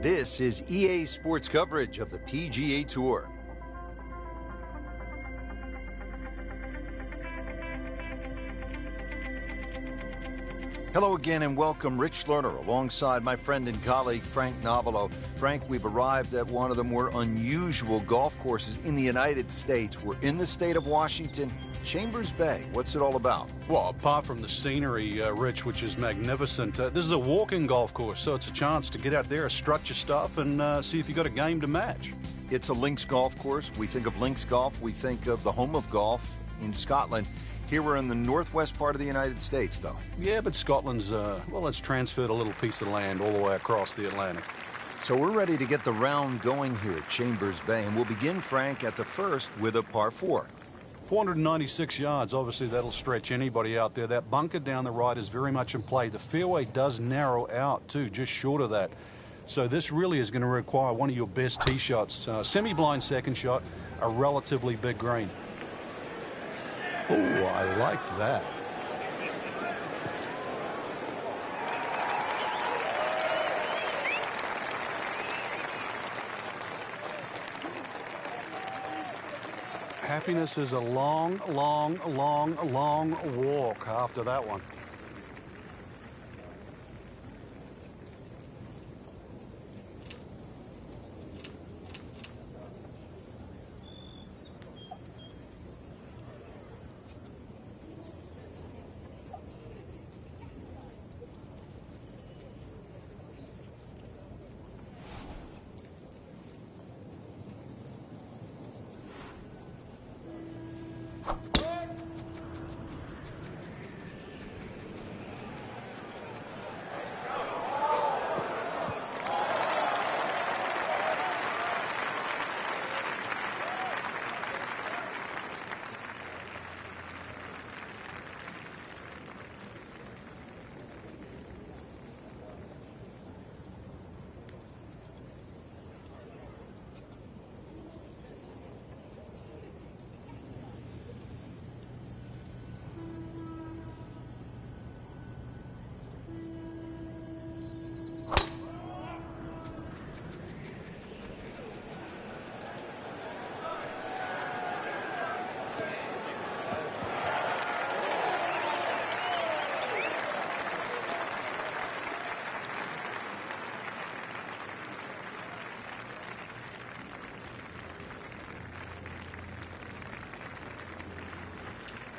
This is EA Sports coverage of the PGA Tour. Hello again and welcome. Rich Lerner alongside my friend and colleague Frank Nobilo. Frank, we've arrived at one of the more unusual golf courses in the United States. We're in the state of Washington, Chambers Bay. What's it all about? Well, apart from the scenery, Rich, which is magnificent, this is a walking golf course, so it's a chance to get out there, strut your stuff, and see if you got a game to match. It's a links golf course. We think of links golf. We think of the home of golf in Scotland. Here we're in the northwest part of the United States, though. Yeah, but Scotland's, well, it's transferred a little piece of land all the way across the Atlantic. So we're ready to get the round going here at Chambers Bay, and we'll begin, Frank, at the first with a par 4. 496 yards, obviously that'll stretch anybody out there. That bunker down the right is very much in play. The fairway does narrow out, too, just short of that. So this really is going to require one of your best tee shots. Semi-blind second shot, a relatively big green. Oh, I like that. Happiness is a long, long, long, long walk after that one.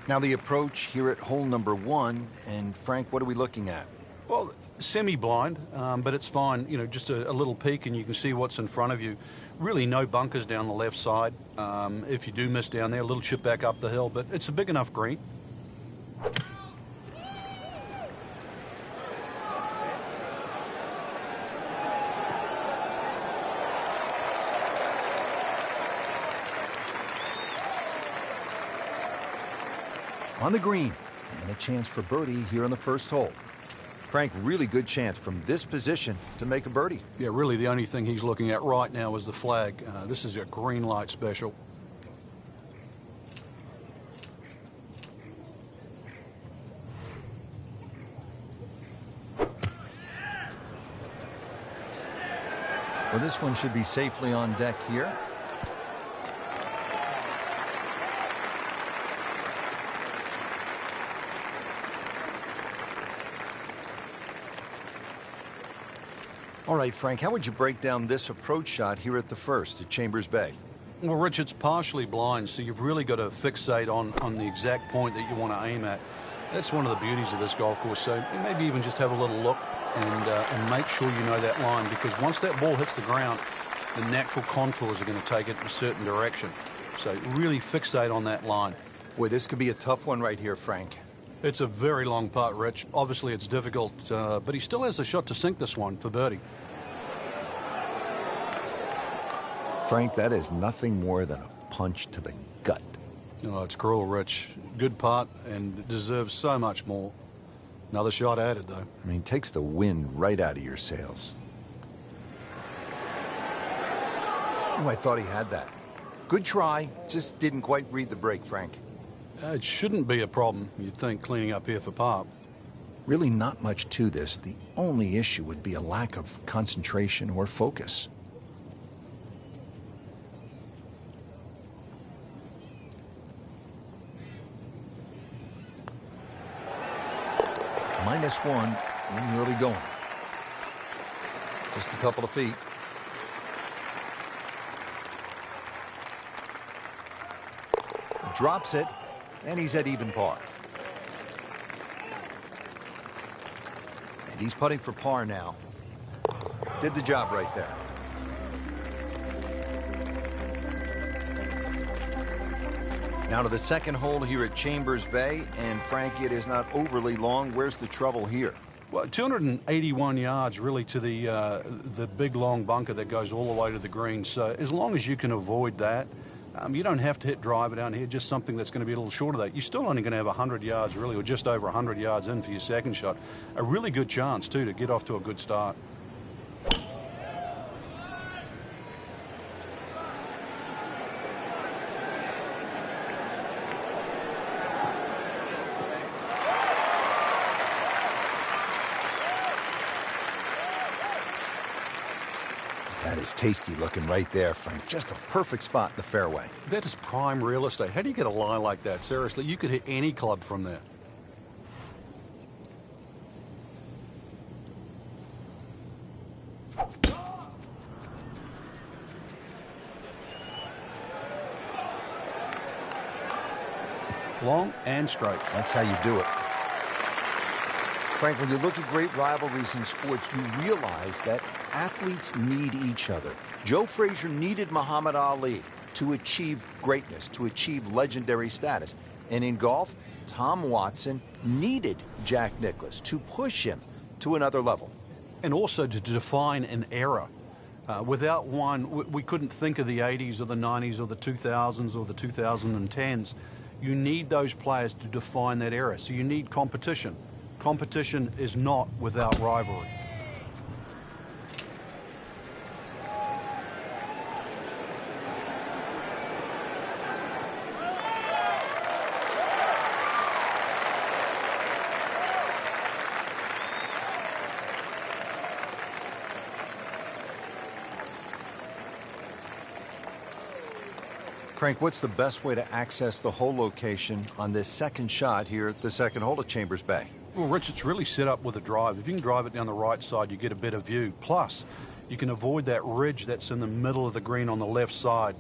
Now the approach here at hole number 1, and Frank, what are we looking at? Well, semi-blind, but it's fine. You know, just a little peek and you can see what's in front of you. Really no bunkers down the left side. If you do miss down there, a little chip back up the hill, but it's a big enough green. On the green, and a chance for birdie here on the first hole. Frank, really good chance from this position to make a birdie. Yeah, really the only thing he's looking at right now is the flag. This is a green light special. Well, this one should be safely on deck here. All right, Frank, how would you break down this approach shot here at the first at Chambers Bay? Well, Rich, it's partially blind, so you've really got to fixate on the exact point that you want to aim at. That's one of the beauties of this golf course. So maybe even just have a little look and make sure you know that line, because once that ball hits the ground, the natural contours are going to take it in a certain direction. So really fixate on that line. Boy, this could be a tough one right here, Frank. It's a very long putt, Rich. Obviously, it's difficult, but he still has a shot to sink this one for birdie. Frank, that is nothing more than a punch to the gut. Oh, it's cruel, Rich. Good putt and deserves so much more. Another shot added, though. I mean, takes the wind right out of your sails. Oh, I thought he had that. Good try, just didn't quite read the break, Frank. It shouldn't be a problem, you'd think, cleaning up here for par. Really not much to this. The only issue would be a lack of concentration or focus. -1 in the early going. Just a couple of feet. Drops it, and he's at even par. And he's putting for par now. Did the job right there. Now to the second hole here at Chambers Bay, and Frank, it is not overly long. Where's the trouble here? Well, 281 yards really to the big long bunker that goes all the way to the green. So as long as you can avoid that, you don't have to hit driver down here, just something that's going to be a little short of that. You're still only going to have 100 yards really, or just over 100 yards in for your second shot. A really good chance too to get off to a good start. That is tasty looking right there, Frank. Just a perfect spot in the fairway. That is prime real estate. How do you get a lie like that? Seriously, you could hit any club from there. Long and straight. That's how you do it. Frank, when you look at great rivalries in sports, you realize that athletes need each other. Joe Frazier needed Muhammad Ali to achieve greatness, to achieve legendary status. And in golf, Tom Watson needed Jack Nicklaus to push him to another level. And also to define an era. Without one, we couldn't think of the 80s or the 90s or the 2000s or the 2010s. You need those players to define that era. So you need competition. Competition is not without rivalry. Frank, what's the best way to access the hole location on this second shot here at the second hole at Chambers Bay? Well, Rich, it's really set up with a drive. If you can drive it down the right side, you get a better view. Plus, you can avoid that ridge that's in the middle of the green on the left side.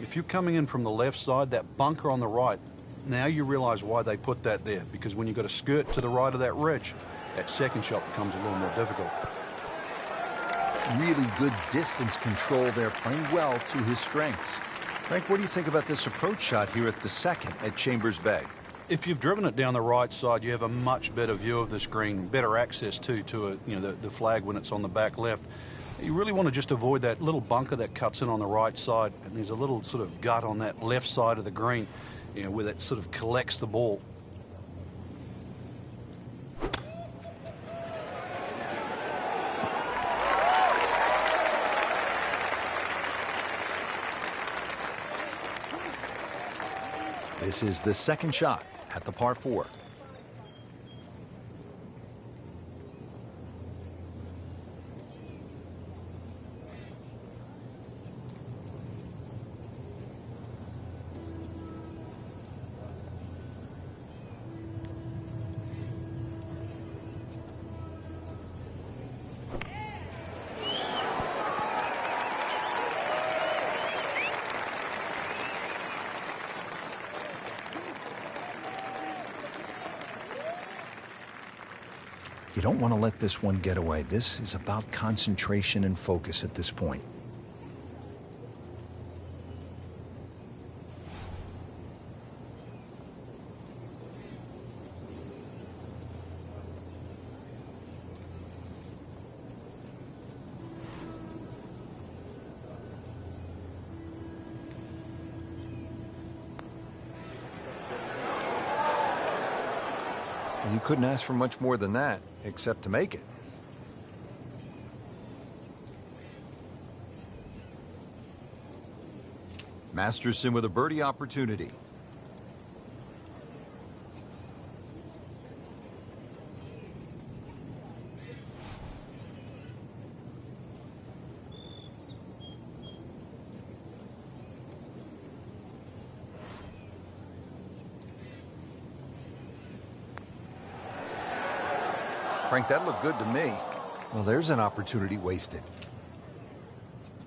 If you're coming in from the left side, that bunker on the right, now you realize why they put that there. Because when you've got a skirt to the right of that ridge, that second shot becomes a little more difficult. Really good distance control there, playing well to his strengths. Frank, what do you think about this approach shot here at the second at Chambers Bay? If you've driven it down the right side, you have a much better view of this green, better access to the flag when it's on the back left. You really want to just avoid that little bunker that cuts in on the right side, and there's a little sort of gut on that left side of the green, where that sort of collects the ball. This is the second shot at the par 4. You don't want to let this one get away. This is about concentration and focus at this point. You couldn't ask for much more than that, except to make it. Masterson with a birdie opportunity. Frank, that looked good to me. Well, there's an opportunity wasted.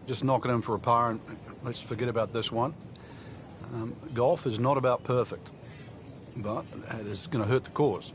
Just knock it in for a par, and let's forget about this one. Golf is not about perfect, but it is going to hurt the cause.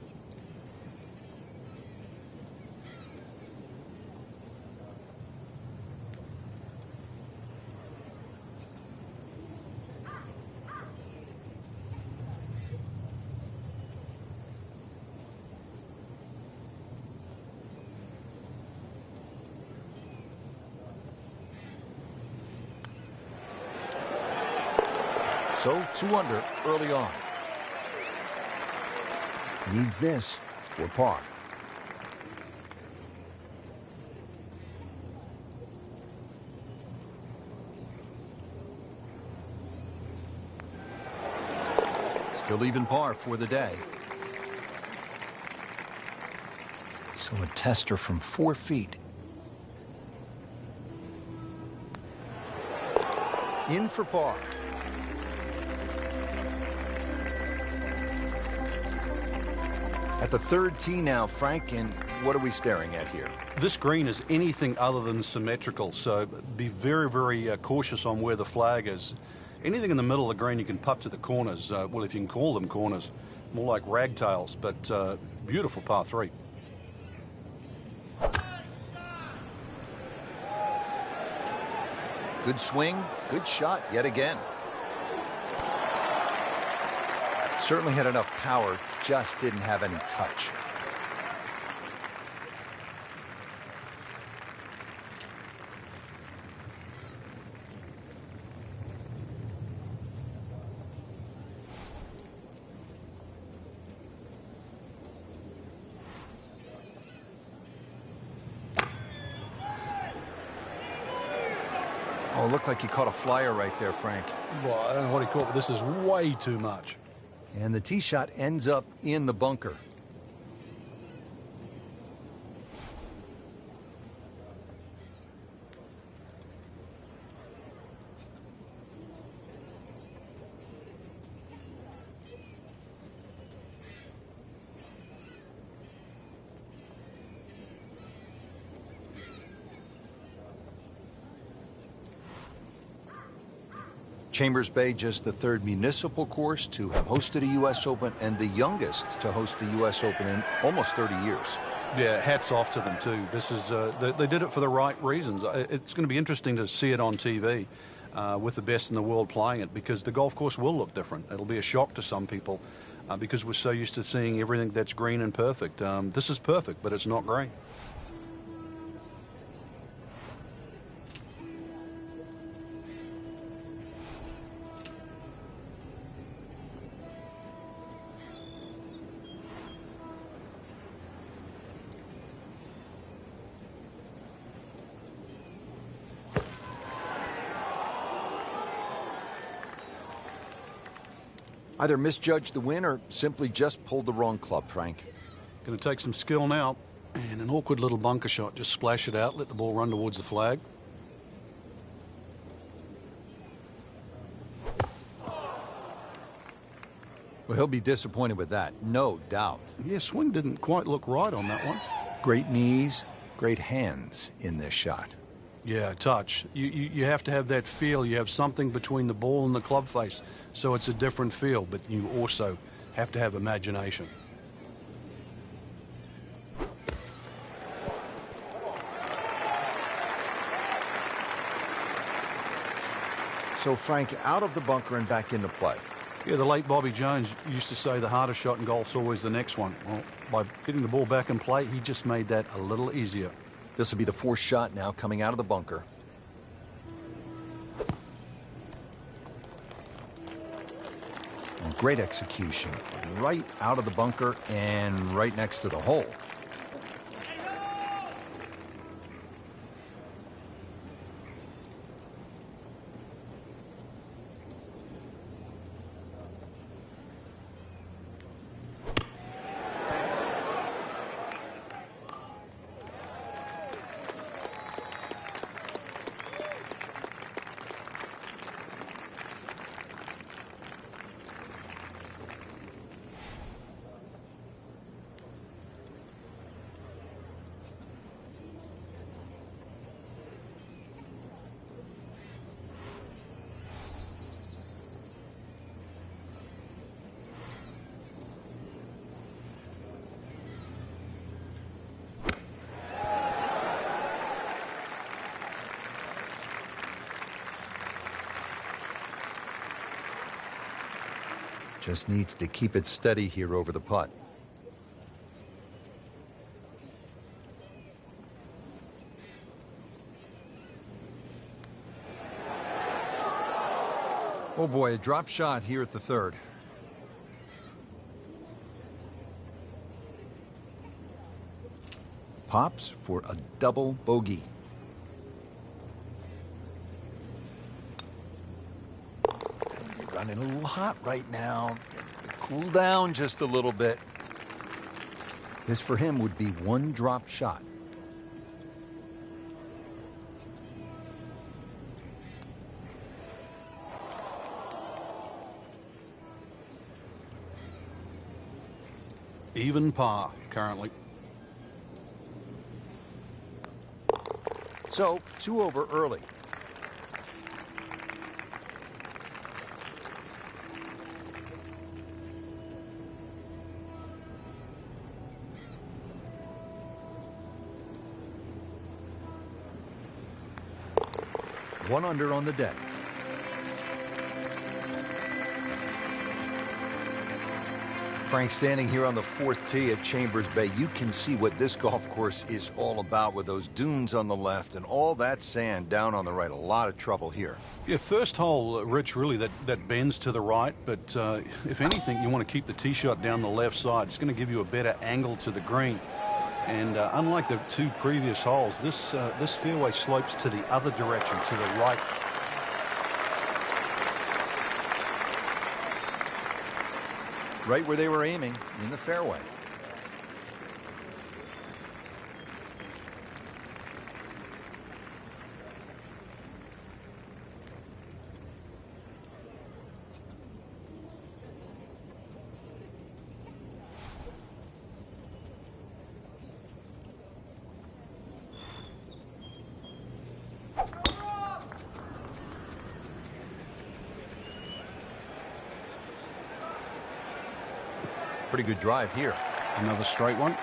So, 2 under early on. Needs this for par. Still even par for the day. So a tester from 4 feet. In for par. At the third tee now, Frank, and what are we staring at here? This green is anything other than symmetrical, so be very, very cautious on where the flag is. Anything in the middle of the green you can putt to the corners. Well, if you can call them corners, more like ragtails, but beautiful par 3. Good swing, good shot yet again. Certainly had enough power, just didn't have any touch. Oh, it looked like he caught a flyer right there, Frank. Well, I don't know what he caught, but this is way too much. And the tee shot ends up in the bunker. Chambers Bay, just the third municipal course to have hosted a U.S. Open and the youngest to host the U.S. Open in almost 30 years. Yeah, hats off to them, too. This is they did it for the right reasons. It's going to be interesting to see it on TV with the best in the world playing it, because the golf course will look different. It'll be a shock to some people because we're so used to seeing everything that's green and perfect. This is perfect, but it's not green. Either misjudged the win or simply just pulled the wrong club, Frank. Going to take some skill now, and an awkward little bunker shot. Just splash it out, let the ball run towards the flag. Well, he'll be disappointed with that, no doubt. Yeah, swing didn't quite look right on that one. Great knees, great hands in this shot. Yeah, touch. You have to have that feel. You have something between the ball and the club face, so it's a different feel, but you also have to have imagination. So, Frank, out of the bunker and back into play. Yeah, the late Bobby Jones used to say the hardest shot in golf's always the next one. Well, by getting the ball back in play, he just made that a little easier. This will be the fourth shot now coming out of the bunker. And great execution. Right out of the bunker and right next to the hole. Just needs to keep it steady here over the putt. Oh boy, a drop shot here at the third. Pops for a double bogey. You're running a little hot right now. Cool down just a little bit. This for him would be one drop shot. Even par currently. So, 2 over early. One under on the deck. Frank, standing here on the 4th tee at Chambers Bay, you can see what this golf course is all about with those dunes on the left and all that sand down on the right. A lot of trouble here. Yeah, first hole, Rich, really that bends to the right, but if anything, you want to keep the tee shot down the left side. It's going to give you a better angle to the green. And unlike the 2 previous holes, this fairway slopes to the other direction, to the right. Right where they were aiming, in the fairway. Pretty good drive here. Another straight one.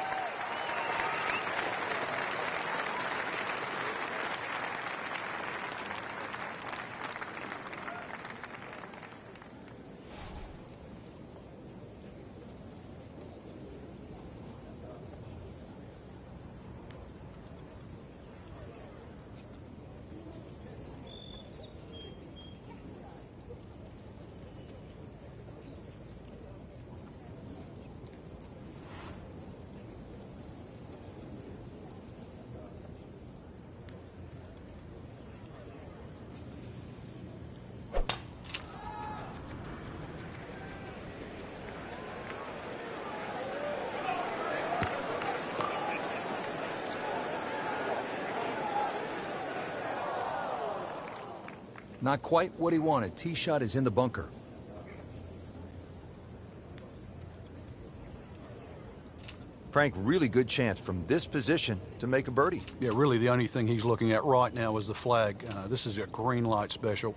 Not quite what he wanted. Tee shot is in the bunker. Frank, really good chance from this position to make a birdie. Yeah, really the only thing he's looking at right now is the flag. This is a green light special.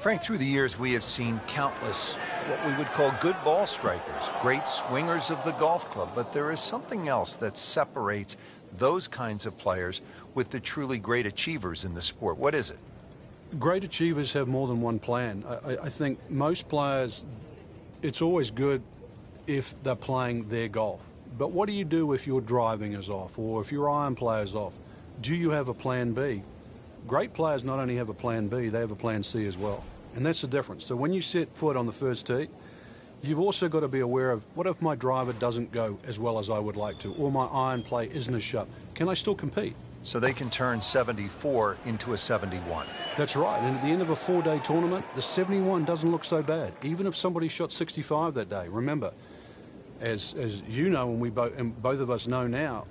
Frank, through the years, we have seen countless what we would call good ball strikers, great swingers of the golf club, but there is something else that separates those kinds of players with the truly great achievers in the sport. What is it? Great achievers have more than one plan. I think most players, it's always good if they're playing their golf. But what do you do if your driving is off or if your iron play is off? Do you have a plan B? Great players not only have a plan B, they have a plan C as well. And that's the difference. So when you set foot on the first tee, you've also got to be aware of, what if my driver doesn't go as well as I would like to, or my iron play isn't as sharp? Can I still compete? So they can turn 74 into a 71. That's right. And at the end of a 4-day tournament, the 71 doesn't look so bad, even if somebody shot 65 that day. Remember, as you know, and both of us know now,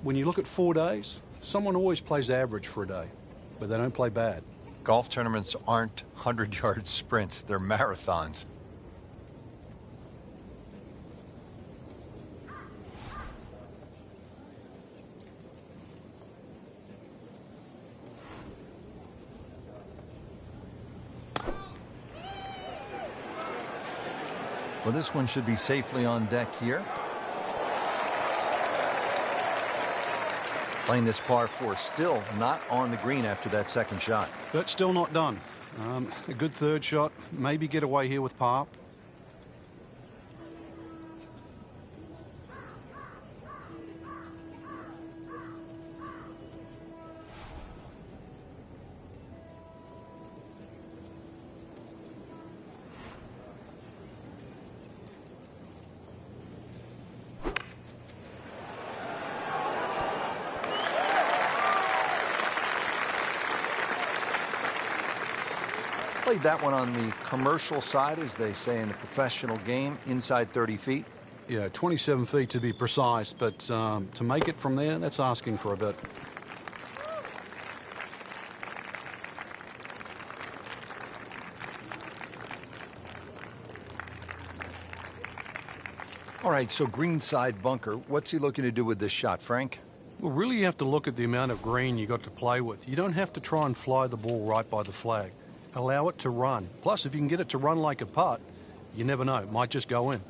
when you look at 4 days, someone always plays average for a day, but they don't play bad. Golf tournaments aren't 100-yard sprints, they're marathons. Well, this one should be safely on deck here. Playing this par 4, still not on the green after that second shot. But still not done. A good third shot. Maybe get away here with par. Played that one on the commercial side, as they say in the professional game, inside 30 feet. Yeah, 27 feet to be precise, but to make it from there, that's asking for a bit. All right, so greenside bunker. What's he looking to do with this shot, Frank? Well, really you have to look at the amount of green you got to play with. You don't have to try and fly the ball right by the flag. Allow it to run. Plus, if you can get it to run like a putt, you never know. It might just go in.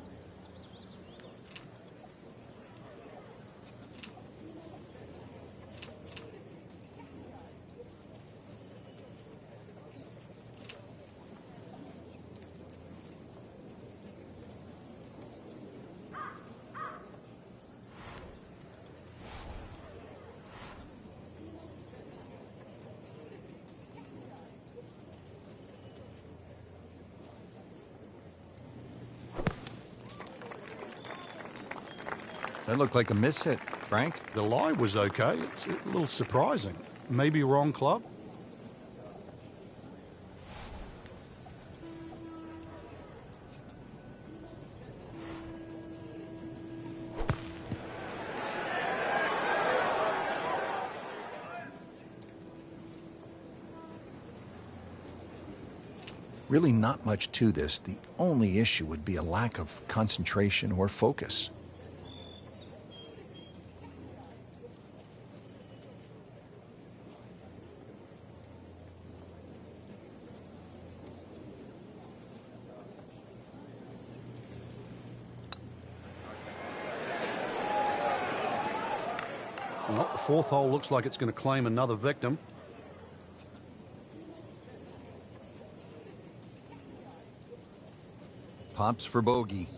That looked like a miss hit, Frank. The lie was okay. It's a little surprising. Maybe wrong club. Really not much to this. The only issue would be a lack of concentration or focus. Well, the fourth hole looks like it's going to claim another victim. Pops for bogey.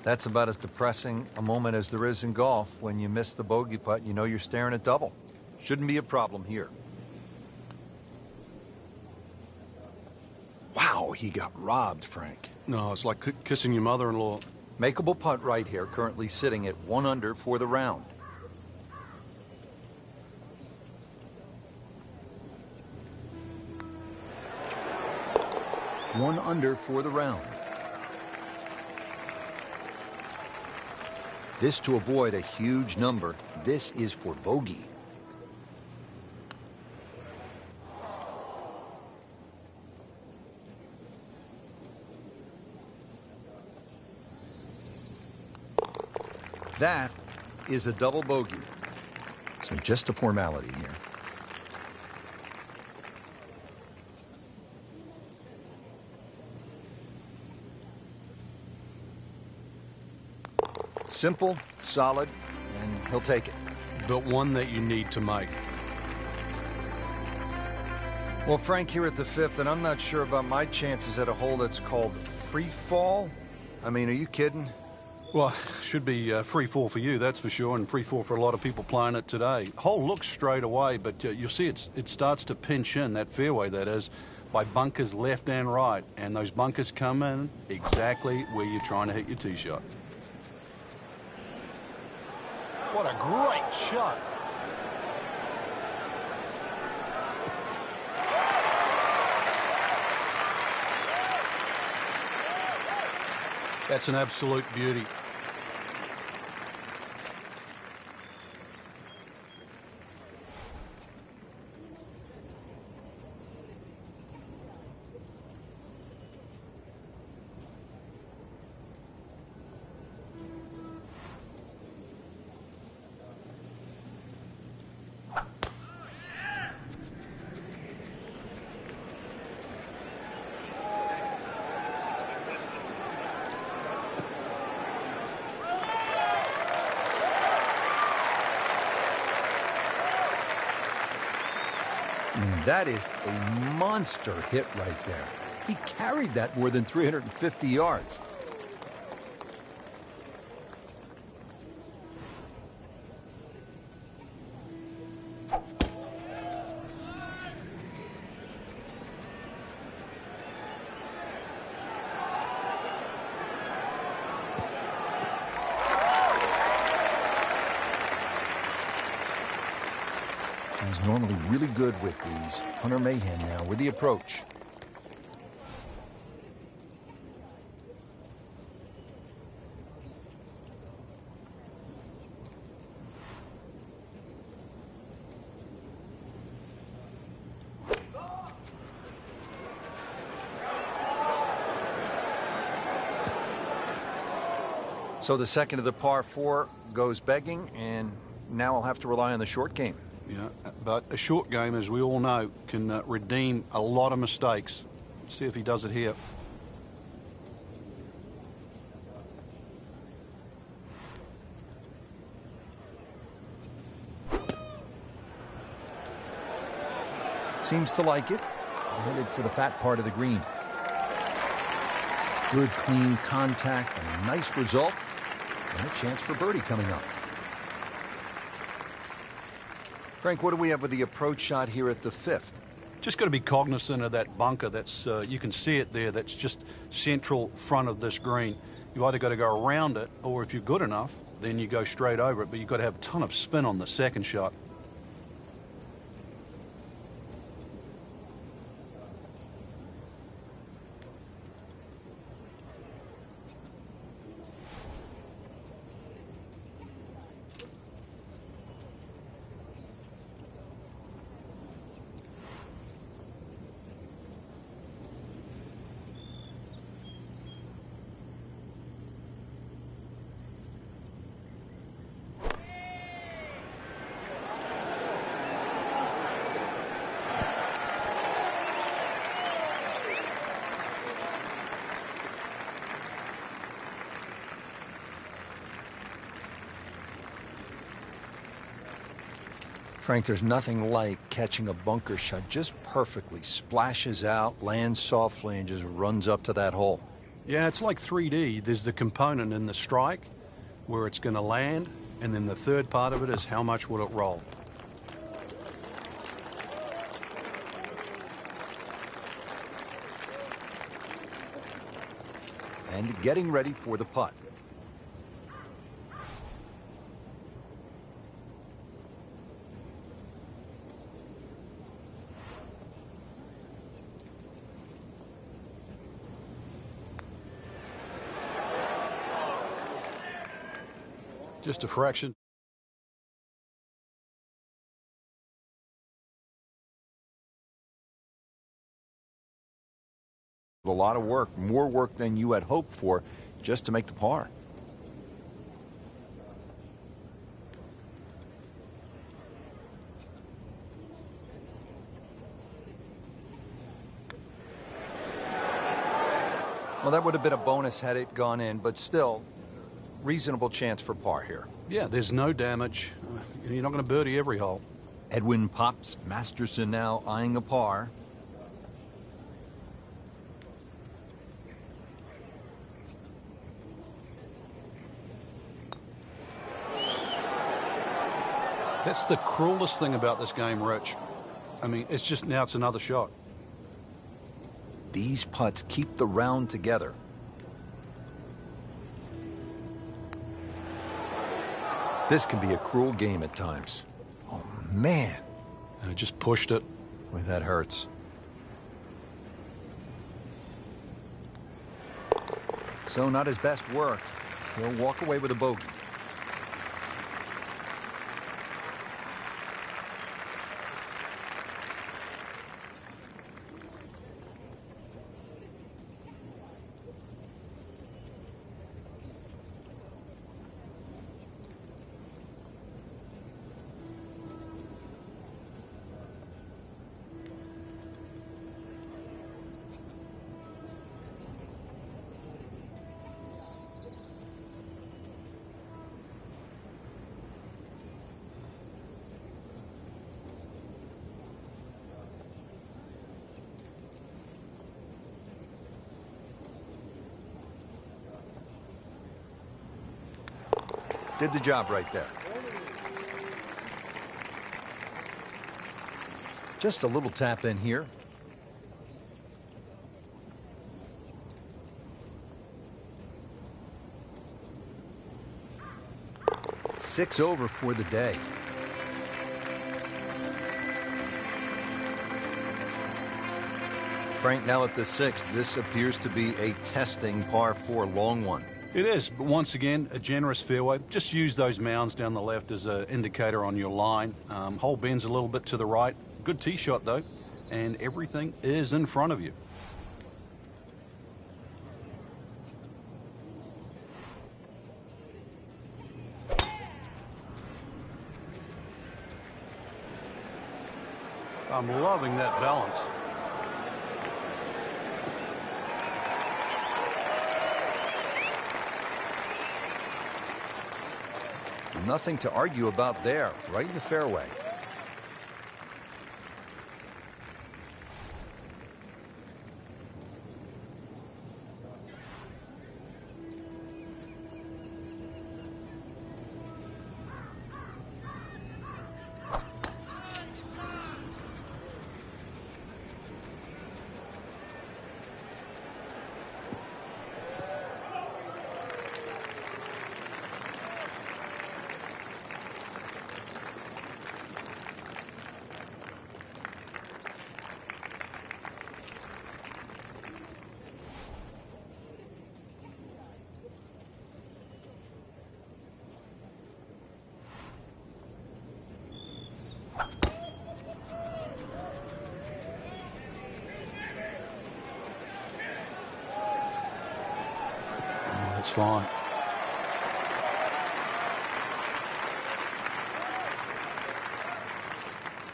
That's about as depressing a moment as there is in golf. When you miss the bogey putt, you know you're staring at double. Shouldn't be a problem here. Wow, he got robbed, Frank. No, it's like kissing your mother-in-law. Makeable putt right here, currently sitting at 1 under for the round. One under for the round. This to avoid a huge number. This is for bogey. That is a double bogey. So just a formality here. Simple, solid, and he'll take it. But one that you need to make. Well, Frank, here at the 5th, and I'm not sure about my chances at a hole that's called free fall. I mean, are you kidding? Well, should be free fall for you, that's for sure, and free fall for a lot of people playing it today. Hole looks straight away, but you'll see it starts to pinch in, that fairway that is, by bunkers left and right, and those bunkers come in exactly where you're trying to hit your tee shot. What a great shot. That's an absolute beauty. That is a monster hit right there. He carried that more than 350 yards. He's normally really good with these. Hunter Mahan now with the approach. So the second of the par four goes begging, and now I'll have to rely on the short game. Yeah, but a short game, as we all know, can redeem a lot of mistakes. Let's see if he does it here. Seems to like it. Headed for the fat part of the green. Good, clean contact and a nice result. And a chance for birdie coming up. Frank, what do we have with the approach shot here at the fifth? Just got to be cognizant of that bunker. That's you can see it there. That's just central front of this green. You either got to go around it, or if you're good enough, then you go straight over it. But you've got to have a ton of spin on the second shot. Frank, there's nothing like catching a bunker shot just perfectly. Splashes out, lands softly, and just runs up to that hole. Yeah, it's like 3D. There's the component in the strike where it's going to land, and then the third part of it is how much will it roll. And getting ready for the putt. Just a fraction. A lot of work, more work than you had hoped for, just to make the par. Well, that would have been a bonus had it gone in, but still, reasonable chance for par here. Yeah, there's no damage. You're not going to birdie every hole. Edwin Pops Masterson now eyeing a par. That's the cruelest thing about this game, Rich. I mean, it's just now it's another shot. These putts keep the round together. This can be a cruel game at times. Oh, man. I just pushed it. Boy, that hurts. So not his best work. He'll walk away with a bogey. Did the job right there. Just a little tap in here. Six over for the day. Frank, now at the sixth, this appears to be a testing par 4 long one. It is, but once again, a generous fairway. Just use those mounds down the left as an indicator on your line. Hole bends a little bit to the right. Good tee shot, though, and everything is in front of you. I'm loving that balance. Nothing to argue about there, right in the fairway. That's fine.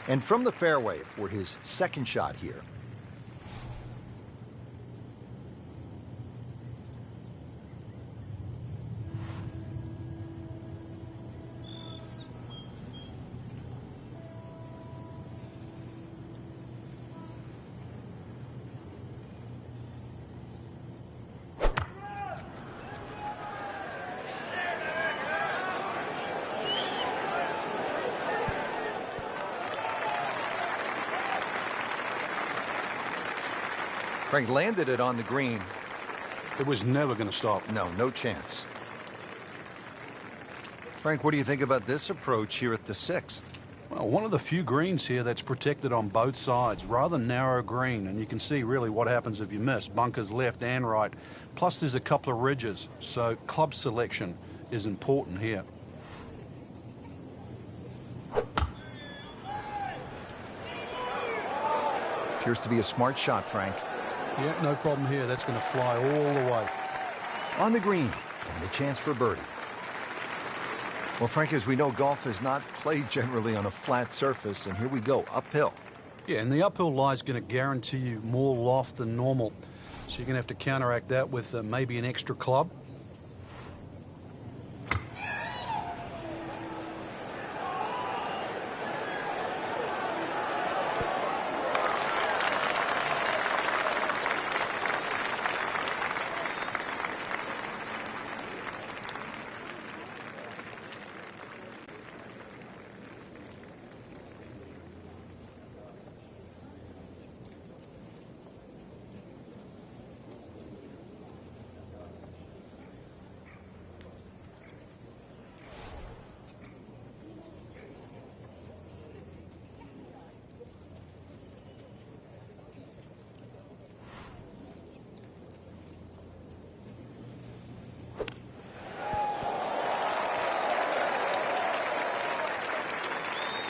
And from the fairway for his second shot here. Frank landed it on the green. It was never going to stop. No, no chance. Frank, what do you think about this approach here at the sixth? Well, one of the few greens here that's protected on both sides. Rather narrow green, and you can see really what happens if you miss. Bunkers left and right. Plus there's a couple of ridges, so club selection is important here. Appears to be a smart shot, Frank. Yeah, no problem here. That's going to fly all the way. On the green, and a chance for birdie. Well, Frank, as we know, golf is not played generally on a flat surface, and here we go, uphill. Yeah, and the uphill lie is going to guarantee you more loft than normal. So you're going to have to counteract that with maybe an extra club.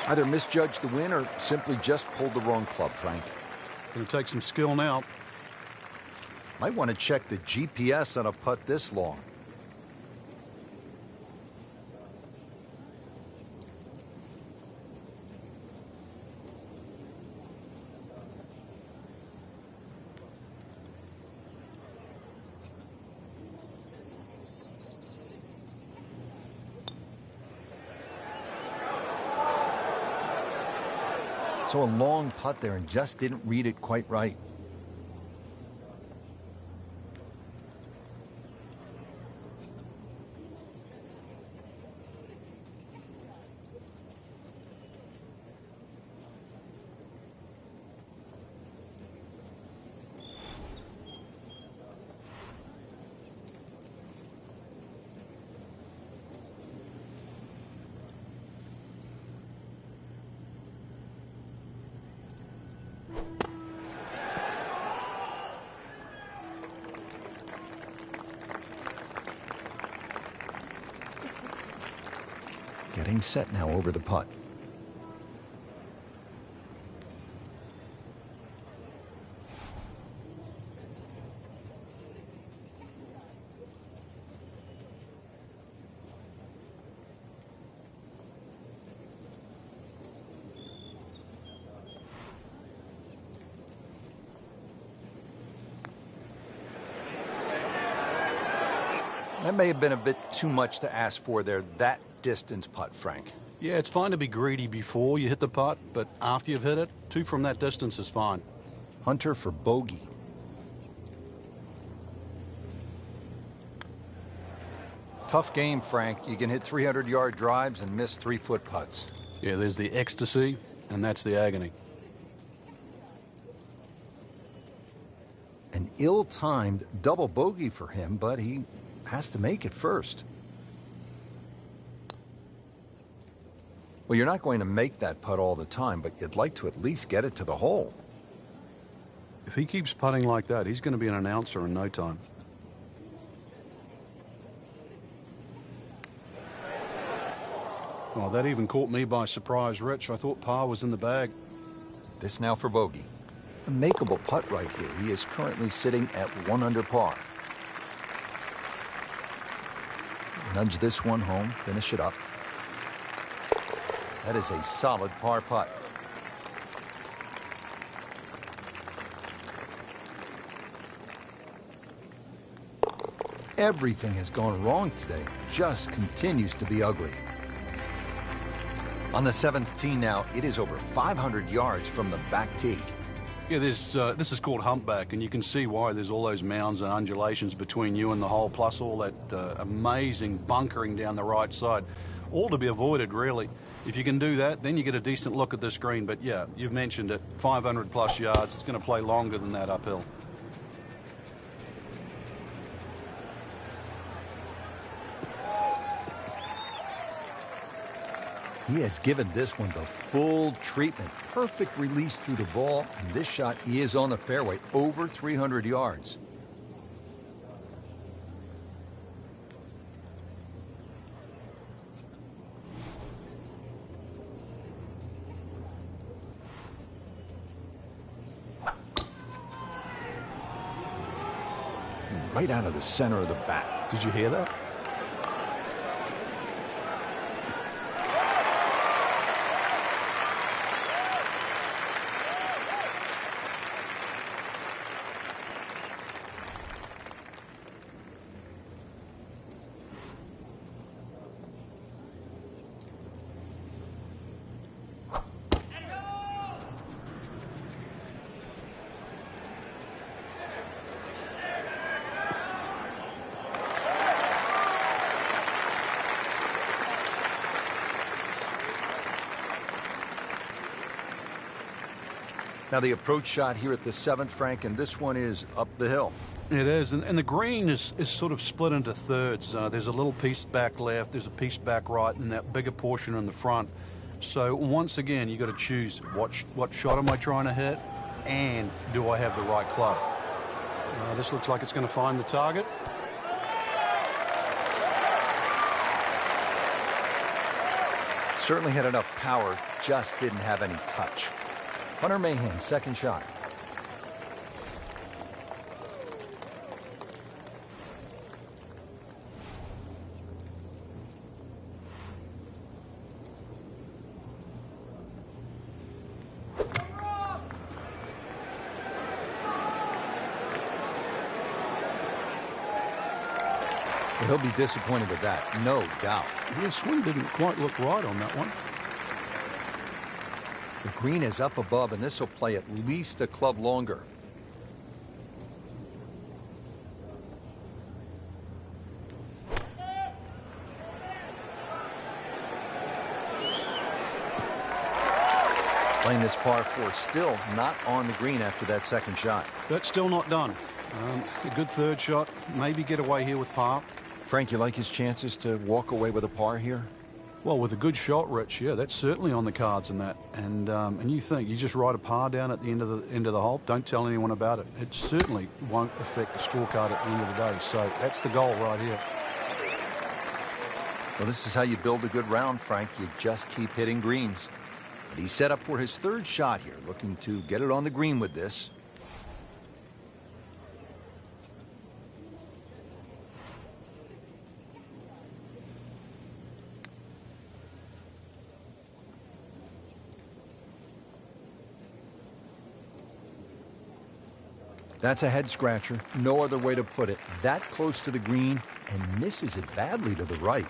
Either misjudged the win or simply just pulled the wrong club, Frank. Going to take some skill now. Might want to check the GPS on a putt this long. So a long putt there and just didn't read it quite right. Getting set now over the putt. That may have been a bit too much to ask for there, that distance putt, Frank. Yeah, it's fine to be greedy before you hit the putt, but after you've hit it, 2 from that distance is fine. Hunter for bogey. Tough game, Frank. You can hit 300-yard drives and miss 3-foot putts. Yeah, there's the ecstasy, and that's the agony. An ill-timed double bogey for him, but he has to make it first. Well, you're not going to make that putt all the time, but you'd like to at least get it to the hole. If he keeps putting like that, he's going to be an announcer in no time. Oh, that even caught me by surprise, Rich. I thought par was in the bag. This now for bogey. A makeable putt right here. He is currently sitting at 1 under par. Nudge this one home, finish it up. That is a solid par putt. Everything has gone wrong today. Just continues to be ugly. On the 7th tee now, it is over 500 yards from the back tee. Yeah, this is called humpback, and you can see why there's all those mounds and undulations between you and the hole, plus all that amazing bunkering down the right side. All to be avoided, really. If you can do that, then you get a decent look at this green. But yeah, you've mentioned it, 500-plus yards. It's going to play longer than that uphill. He has given this one the full treatment. Perfect release through the ball. And this shot, he is on the fairway, over 300 yards. Right out of the center of the bat. Did you hear that? Now the approach shot here at the 7th, Frank, and this one is up the hill. It is, and the green is sort of split into thirds. There's a little piece back left, there's a piece back right, and that bigger portion in the front. So once again, you got to choose what shot am I trying to hit, and do I have the right club? This looks like it's going to find the target. Certainly had enough power, just didn't have any touch. Hunter Mahan, second shot. He'll be disappointed with that, no doubt. The swing didn't quite look right on that one. The green is up above, and this will play at least a club longer. Playing this par 4, still not on the green after that second shot. That's still not done. A good third shot, maybe get away here with par. Frank, you like his chances to walk away with a par here? Well, with a good shot, Rich, yeah, that's certainly on the cards in that. And you think you just write a par down at the end of the hole, don't tell anyone about it. It certainly won't affect the scorecard at the end of the day. So that's the goal right here. Well, this is how you build a good round, Frank. You just keep hitting greens. But he's set up for his third shot here, looking to get it on the green with this. That's a head scratcher. No other way to put it. That close to the green and misses it badly to the right.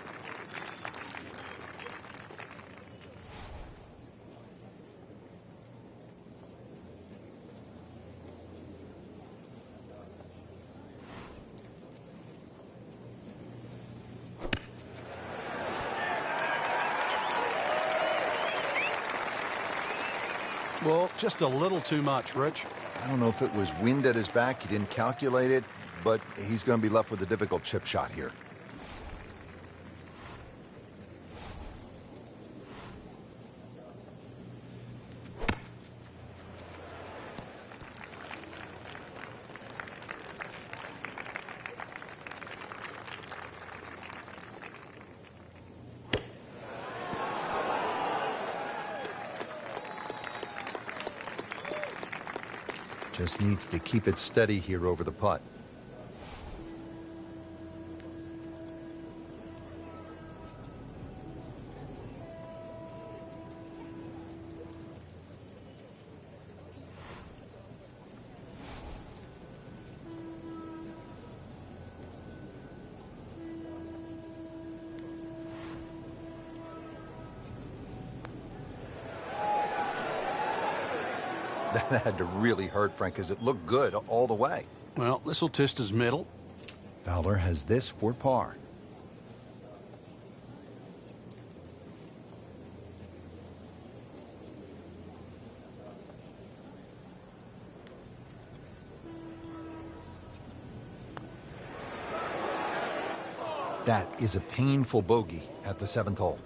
Well, just a little too much, Rich. I don't know if it was wind at his back. He didn't calculate it, but he's going to be left with a difficult chip shot here. Just needs to keep it steady here over the putt. That had to really hurt, Frank, because it looked good all the way. Well, this will test his mettle. Fowler has this for par. That is a painful bogey at the 7th hole.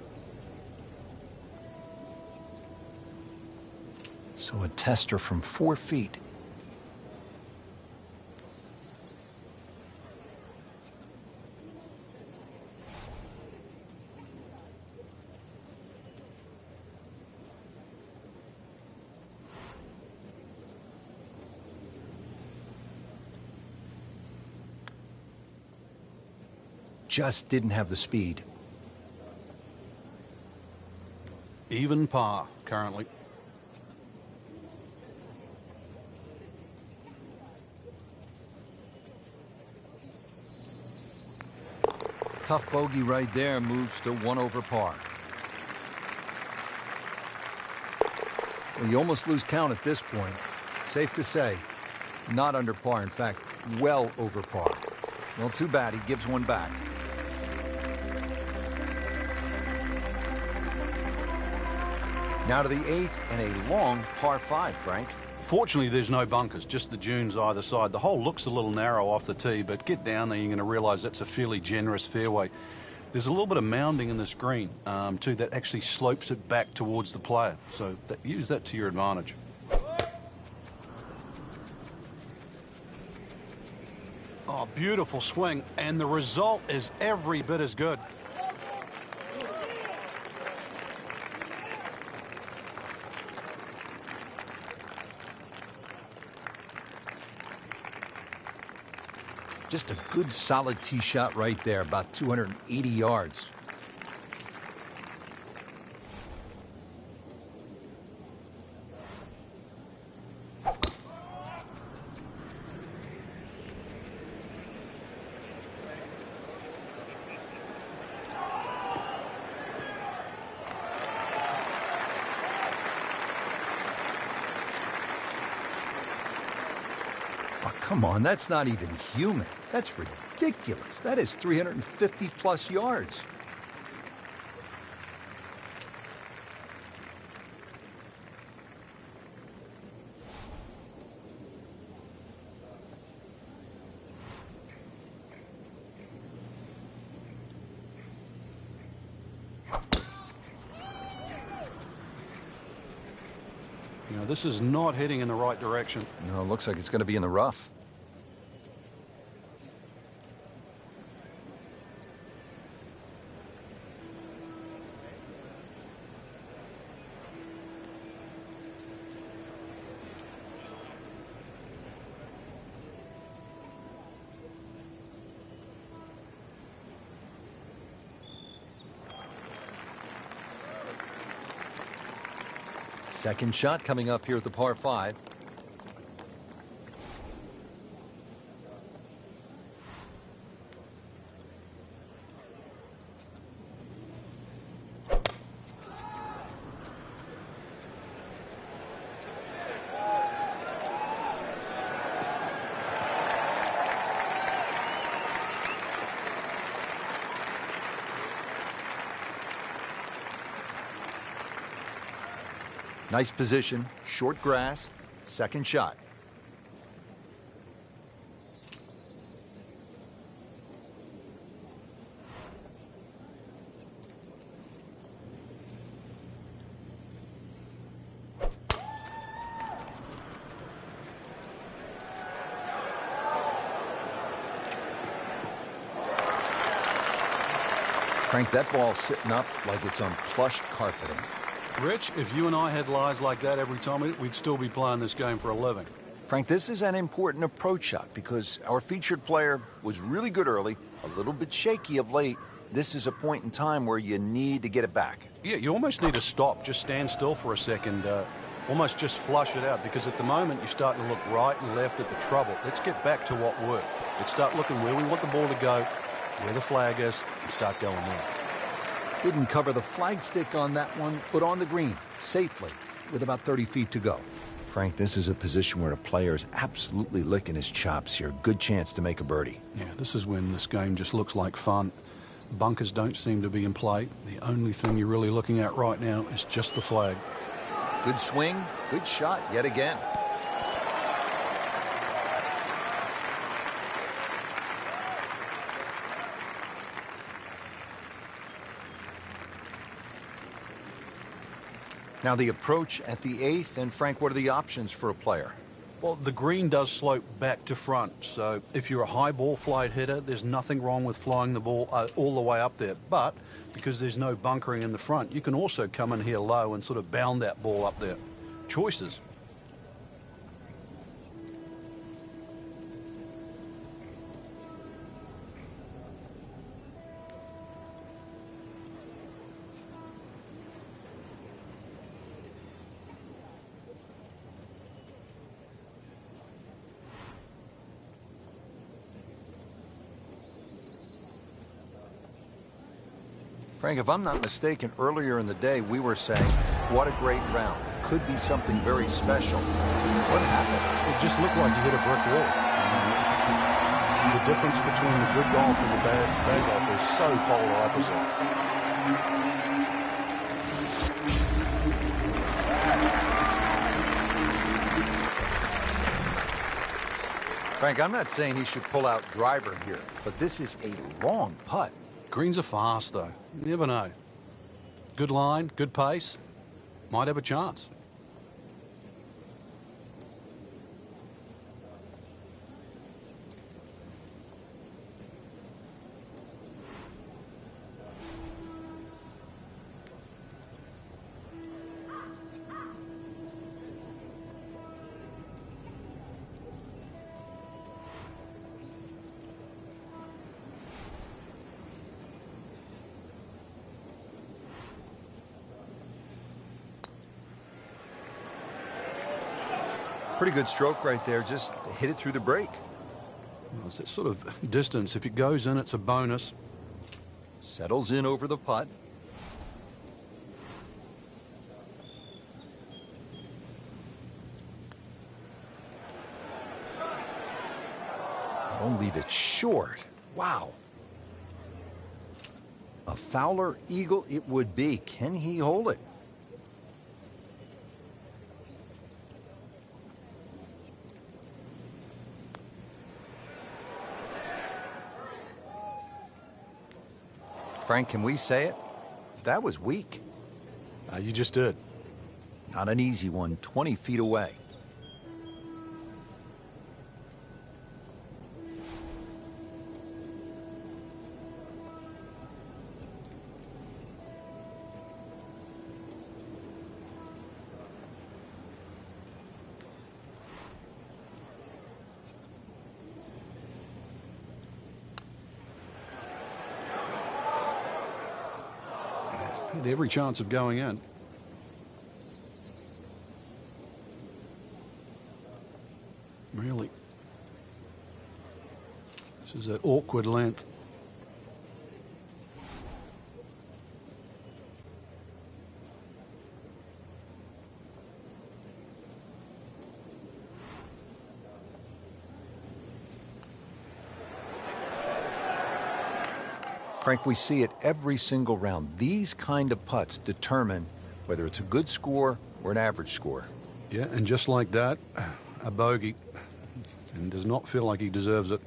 So a tester from 4 feet. Just didn't have the speed. Even par currently. Tough bogey right there, moves to 1 over par. Well, you almost lose count at this point. Safe to say, not under par. In fact, well over par. Well, too bad. He gives one back. Now to the 8th and a long par 5, Frank. Fortunately, there's no bunkers, just the dunes either side. The hole looks a little narrow off the tee, but get down there, you're going to realize that's a fairly generous fairway. There's a little bit of mounding in this green, too, that actually slopes it back towards the player. So use that to your advantage. Oh, beautiful swing, and the result is every bit as good. Just a good solid tee shot right there, about 280 yards. Oh, come on, that's not even human. That's ridiculous. That is 350 plus yards. You know, this is not heading in the right direction. No, it looks like it's going to be in the rough. Second shot coming up here at the par 5. Nice position, short grass, second shot. Frank, that ball's sitting up like it's on plush carpeting. Rich, if you and I had lies like that every time, we'd still be playing this game for a living. Frank, this is an important approach shot because our featured player was really good early, a little bit shaky of late. This is a point in time where you need to get it back. Yeah, you almost need to stop, just stand still for a second, almost just flush it out, because at the moment you're starting to look right and left at the trouble. Let's get back to what worked. Let's start looking where we want the ball to go, where the flag is, and start going there. Didn't cover the flagstick on that one, but on the green, safely, with about 30 feet to go. Frank, this is a position where a player is absolutely licking his chops here. Good chance to make a birdie. Yeah, this is when this game just looks like fun. Bunkers don't seem to be in play. The only thing you're really looking at right now is just the flag. Good swing, good shot yet again. Now the approach at the 8th, and Frank, what are the options for a player? Well, the green does slope back to front, so if you're a high ball flight hitter, there's nothing wrong with flying the ball all the way up there. But because there's no bunkering in the front, you can also come in here low and sort of bound that ball up there. Choices. Frank, if I'm not mistaken, earlier in the day we were saying, what a great round. Could be something very special. What happened? It just looked like you hit a brick wall. The difference between the good golf and the bad golf is so polar opposite. Frank, I'm not saying he should pull out driver here, but this is a long putt. Greens are fast, though. You never know. Good line, good pace. Might have a chance. Pretty good stroke right there. Just hit it through the break. Well, it's that sort of distance. If it goes in, it's a bonus. Settles in over the putt. Don't leave it short. Wow. A Fowler eagle it would be. Can he hold it? Frank, can we say it? That was weak. You just did. Not an easy one, 20 feet away. Had every chance of going in. Really. This is an awkward length. Frank, we see it every single round. These kind of putts determine whether it's a good score or an average score. Yeah, and just like that, a bogey. And does not feel like he deserves it.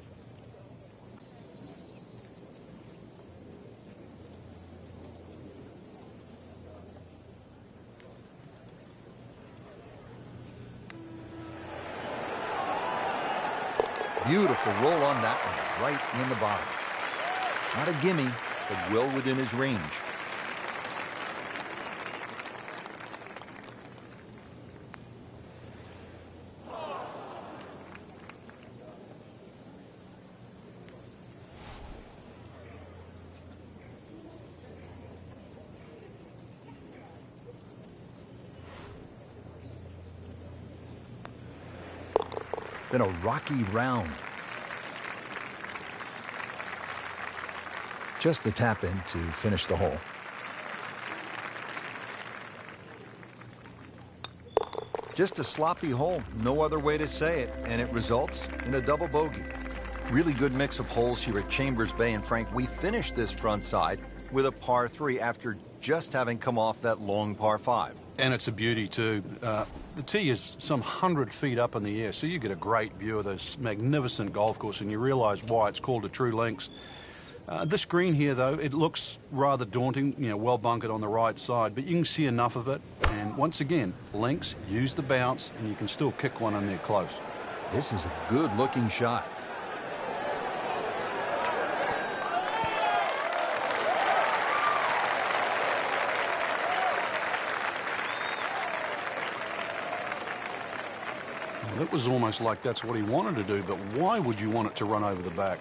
Beautiful roll on that one, right in the bottom. Not a gimme, but well within his range. Been a rocky round. Just a tap in to finish the hole. Just a sloppy hole, no other way to say it, and it results in a double bogey. Really good mix of holes here at Chambers Bay, and Frank, we finished this front side with a par 3 after just having come off that long par 5. And it's a beauty too. The tee is some 100 feet up in the air, so you get a great view of this magnificent golf course, and you realize why it's called a true links. This green here, though, it looks rather daunting, well bunkered on the right side, but you can see enough of it. And once again, links, use the bounce, and you can still kick one in there close. This is a good-looking shot. Well, it was almost like that's what he wanted to do, but why would you want it to run over the back?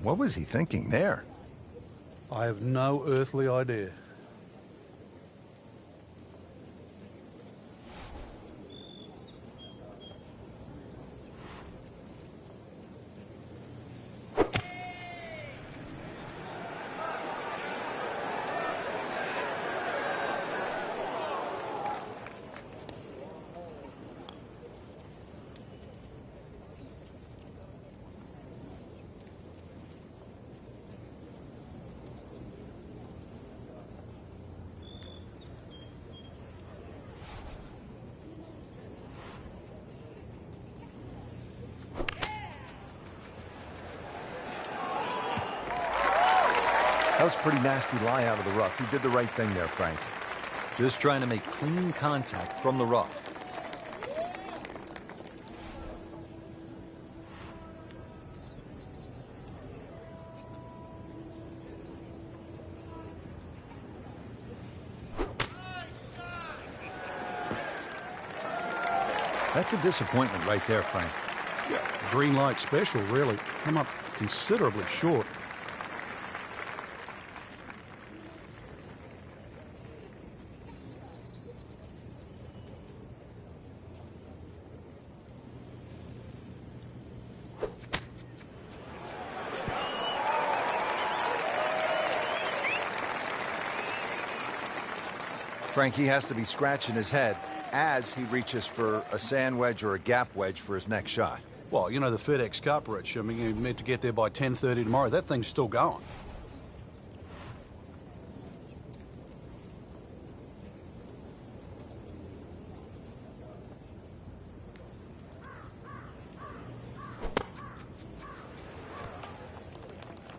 What was he thinking there? I have no earthly idea. That was a pretty nasty lie out of the rough. He did the right thing there, Frank. Just trying to make clean contact from the rough. That's a disappointment right there, Frank. Yeah, green light special, really. Come up considerably short. Frank, he has to be scratching his head as he reaches for a sand wedge or a gap wedge for his next shot. Well, you know the FedEx Cup, Rich. I mean, you're meant to get there by 10:30 tomorrow. That thing's still going.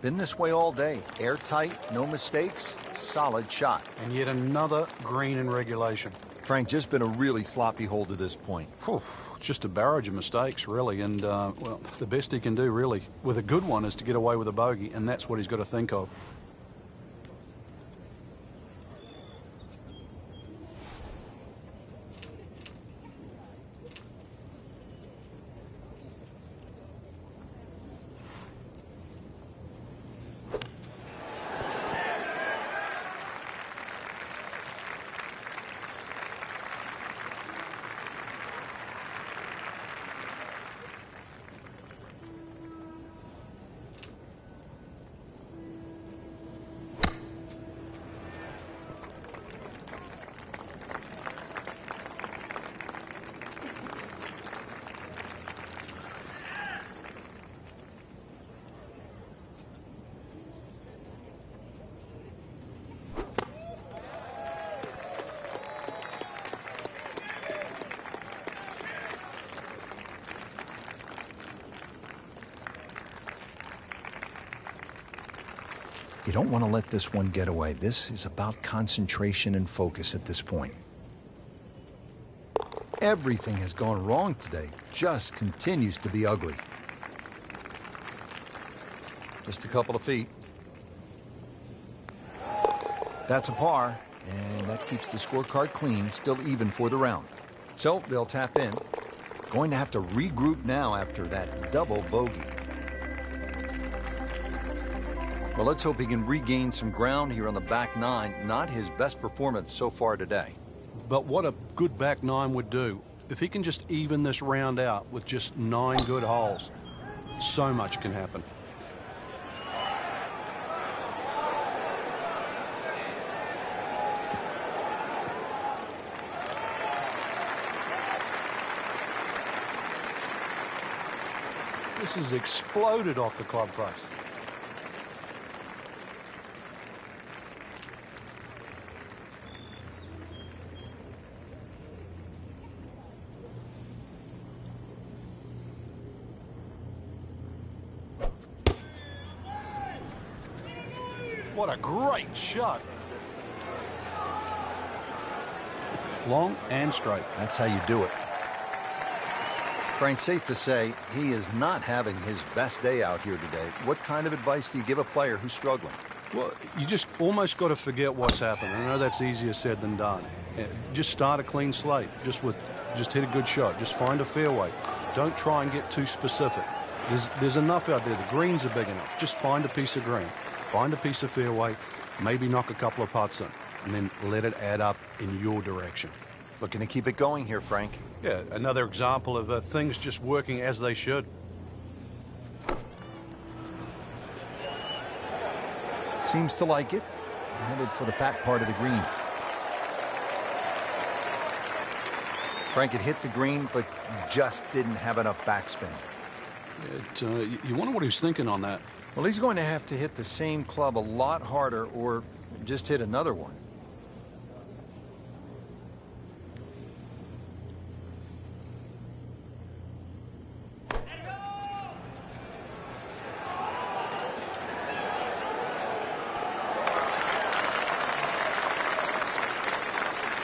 Been this way all day. Airtight, no mistakes, solid shot. And yet another green in regulation. Frank, just been a really sloppy hole to this point. Whew, just a barrage of mistakes, really. And, well, the best he can do, really, with a good one is to get away with a bogey, and that's what he's got to think of. You don't want to let this one get away. This is about concentration and focus at this point. Everything has gone wrong today. Just continues to be ugly. Just a couple of feet. That's a par, and that keeps the scorecard clean, still even for the round. So they'll tap in. Going to have to regroup now after that double bogey. Well, let's hope he can regain some ground here on the back nine. Not his best performance so far today. But what a good back nine would do. If he can just even this round out with just 9 good holes, so much can happen. This has exploded off the club face. What a great shot. Long and straight. That's how you do it. Frank, safe to say he is not having his best day out here today. What kind of advice do you give a player who's struggling? Well, you just almost got to forget what's happened. I know that's easier said than done. Just start a clean slate. Just hit a good shot. Just find a fairway. Don't try and get too specific. There's enough out there. The greens are big enough. Just find a piece of green. Find a piece of fairway, maybe knock a couple of putts in, and then let it add up in your direction. Looking to keep it going here, Frank. Yeah, another example of things just working as they should. Seems to like it. Headed for the fat part of the green. Frank had hit the green, but just didn't have enough backspin. You wonder what he's thinking on that. Well, he's going to have to hit the same club a lot harder or just hit another one.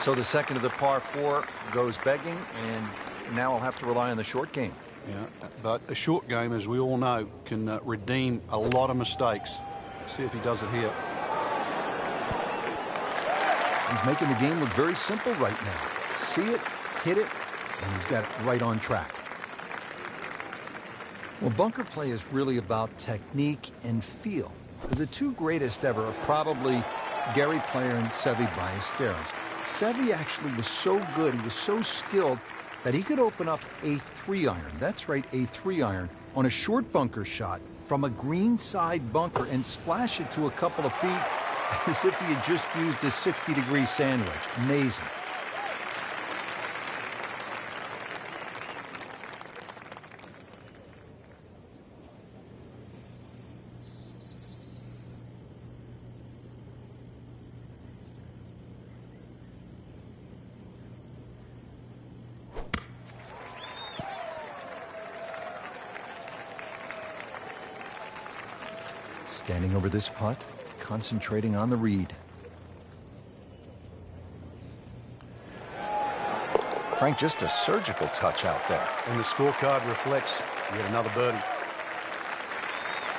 So the second of the par 4 goes begging, and now I'll have to rely on the short game. Yeah, but a short game, as we all know, can redeem a lot of mistakes. See if he does it here. He's making the game look very simple right now. See it, hit it, and he's got it right on track. Well, bunker play is really about technique and feel. The two greatest ever are probably Gary Player and Seve Ballesteros. Seve actually was so good, he was so skilled, that he could open up a 3-iron, that's right, a 3-iron, on a short bunker shot from a green side bunker and splash it to a couple of feet as if he had just used a 60-degree sandwich. Amazing. Standing over this putt, concentrating on the read. Frank, just a surgical touch out there. And the scorecard reflects yet another birdie.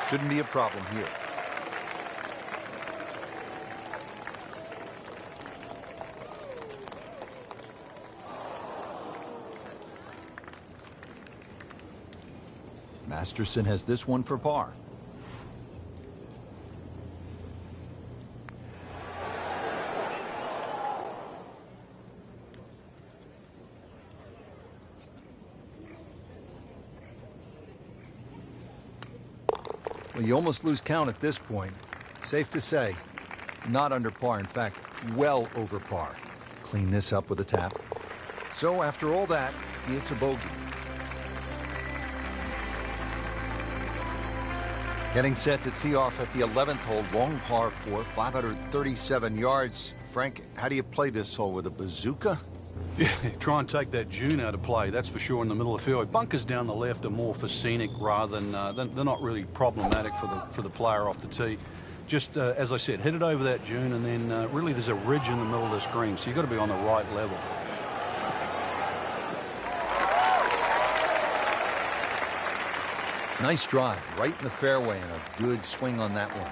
Shouldn't be a problem here. Masterson has this one for par. Well, you almost lose count at this point. Safe to say, not under par. In fact, well over par. Clean this up with a tap. So after all that, it's a bogey. Getting set to tee off at the 11th hole, long par 4, 537 yards. Frank, how do you play this hole, with a bazooka? Yeah, try and take that dune out of play, that's for sure, in the middle of the fairway. Bunkers down the left are more for scenic rather than, they're not really problematic for the player off the tee. Just, as I said, hit it over that dune, and then really there's a ridge in the middle of this green, so you've got to be on the right level. Nice drive, right in the fairway, and a good swing on that one.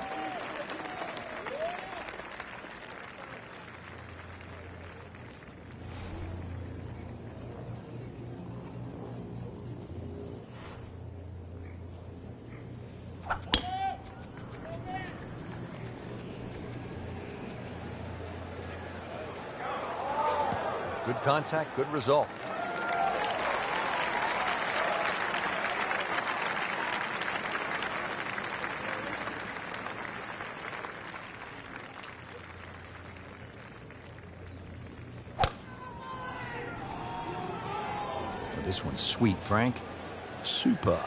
Good contact, good result. This one's sweet, Frank. Super.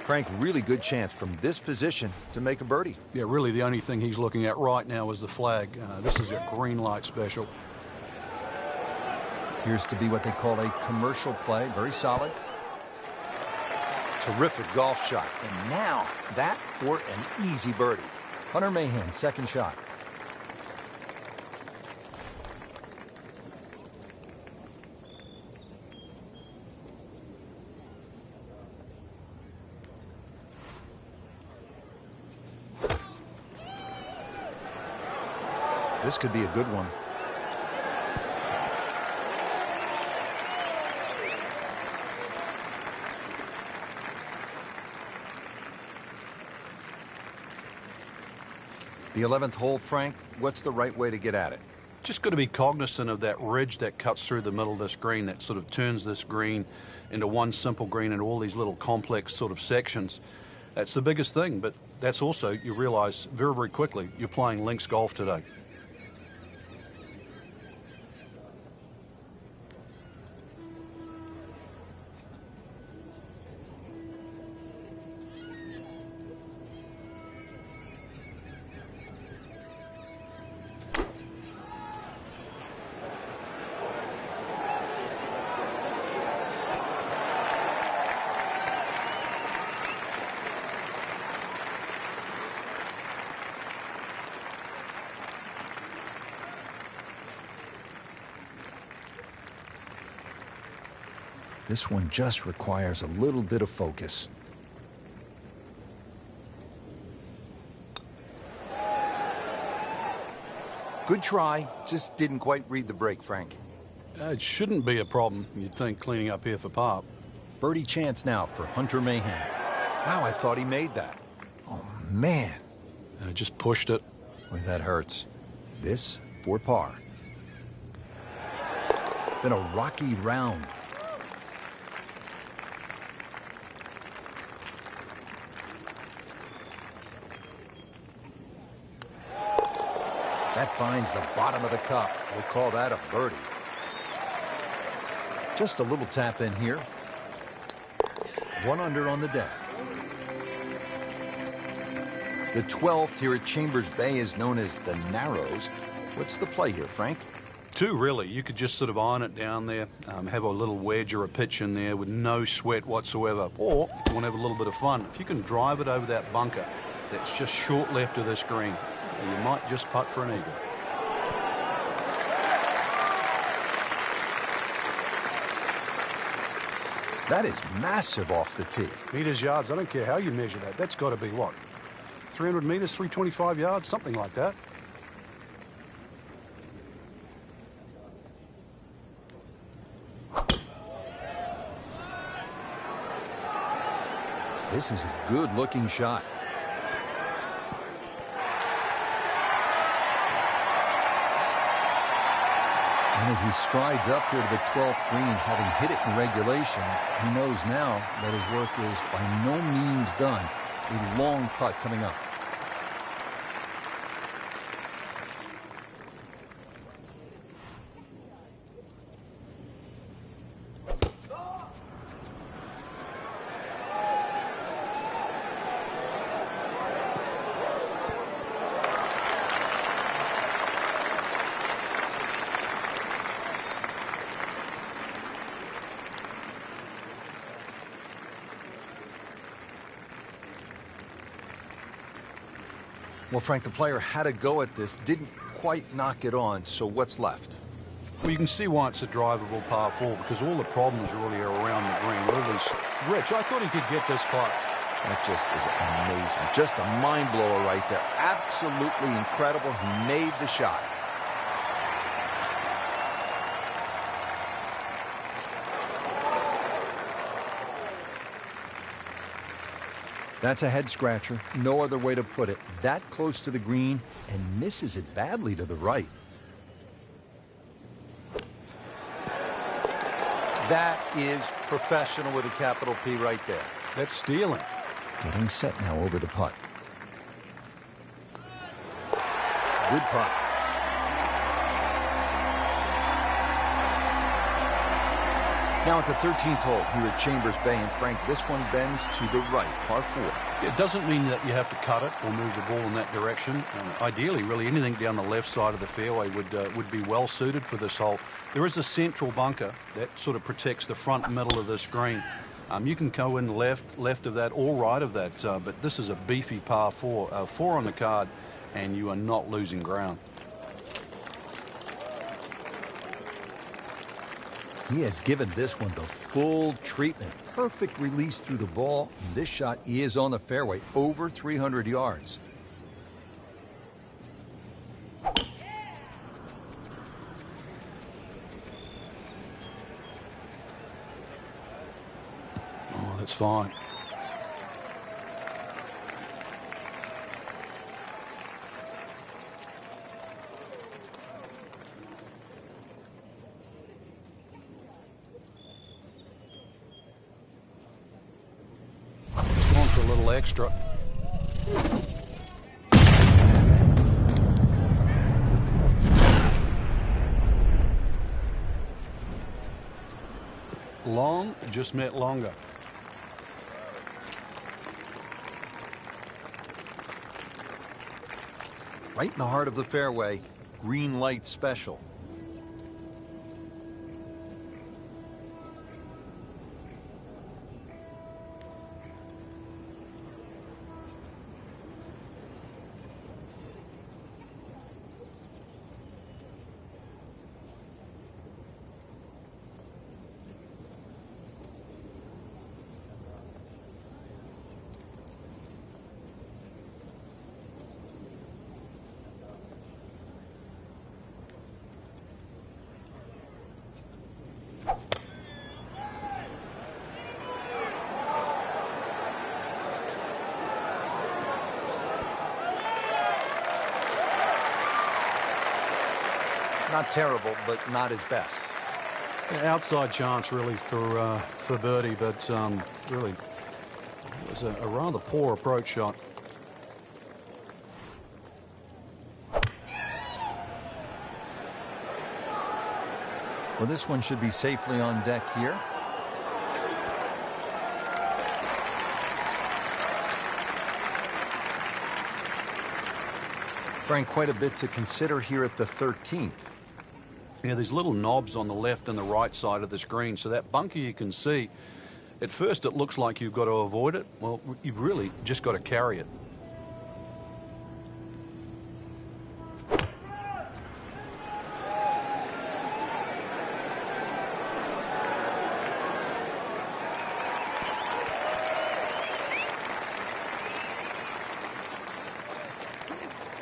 Frank, really good chance from this position to make a birdie. Yeah, really the only thing he's looking at right now is the flag. This is a green light special. Appears to be what they call a commercial play. Very solid. Terrific golf shot. And now that for an easy birdie. Hunter Mahan, second shot. This could be a good one. The 11th hole, Frank, what's the right way to get at it? Just got to be cognizant of that ridge that cuts through the middle of this green, that sort of turns this green into one simple green and all these little complex sort of sections. That's the biggest thing, but that's also, you realize very, very quickly, you're playing links golf today. This one just requires a little bit of focus. Good try, just didn't quite read the break, Frank. It shouldn't be a problem, you'd think, cleaning up here for par. Birdie chance now for Hunter Mahan. Wow, I thought he made that. Oh, man. Just pushed it. Boy, that hurts. This for par. Been a rocky round. That finds the bottom of the cup. We'll call that a birdie. Just a little tap in here. 1 under on the deck. The 12th here at Chambers Bay is known as the Narrows. What's the play here, Frank? 2, really. You could just sort of iron it down there, have a little wedge or a pitch in there with no sweat whatsoever. Or, if you want to have a little bit of fun, if you can drive it over that bunker that's just short left of this green, you might just putt for an eagle. That is massive off the tee. Meters, yards, I don't care how you measure that. That's got to be what? 300 meters, 325 yards, something like that. This is a good-looking shot. And as he strides up here to the 12th green, having hit it in regulation, he knows now that his work is by no means done. A long putt coming up. Well, Frank, the player had a go at this, didn't quite knock it on, so what's left? Well, you can see why it's a drivable par 4, because all the problems really are around the green. All these... Rich, I thought he could get this close. That just is amazing. Just a mind blower right there. Absolutely incredible. He made the shot. That's a head scratcher. No other way to put it. That close to the green and misses it badly to the right. That is professional with a capital P right there. That's stealing. Getting set now over the putt. Good putt. Now at the 13th hole here at Chambers Bay, and Frank, this one bends to the right, par 4. It doesn't mean that you have to cut it or move the ball in that direction. Ideally, really, anything down the left side of the fairway would be well suited for this hole. There is a central bunker that sort of protects the front and middle of this green. You can go in left of that or right of that, but this is a beefy par 4. 4 on the card, and you are not losing ground. He has given this one the full treatment. Perfect release through the ball. This shot is on the fairway, over 300 yards. Oh, that's fine. A little extra. Long just meant longer. Right in the heart of the fairway, green light special. Not terrible, but not his best. Yeah, outside chance, really, for birdie, but really, it was a rather poor approach shot. Well, this one should be safely on deck here. Frank, quite a bit to consider here at the 13th. Yeah, there's little knobs on the left and the right side of this green, so that bunker you can see, at first it looks like you've got to avoid it. Well, you've really just got to carry it.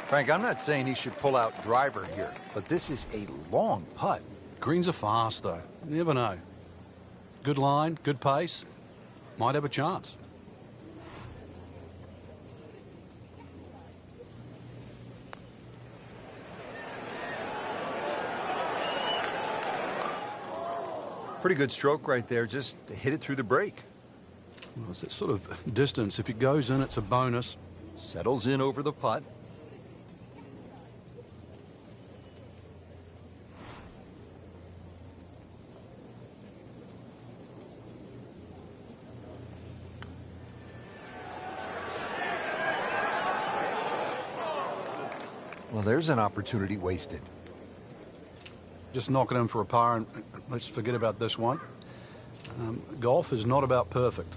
Frank, I'm not saying he should pull out driver here, but this is a long putt. Greens are fast, though. You never know. Good line, good pace. Might have a chance. Pretty good stroke right there, just to hit it through the break. Well, it's that sort of distance. If it goes in, it's a bonus. Settles in over the putt. Well, there's an opportunity wasted. Just knock it in for a par, and let's forget about this one. Golf is not about perfect,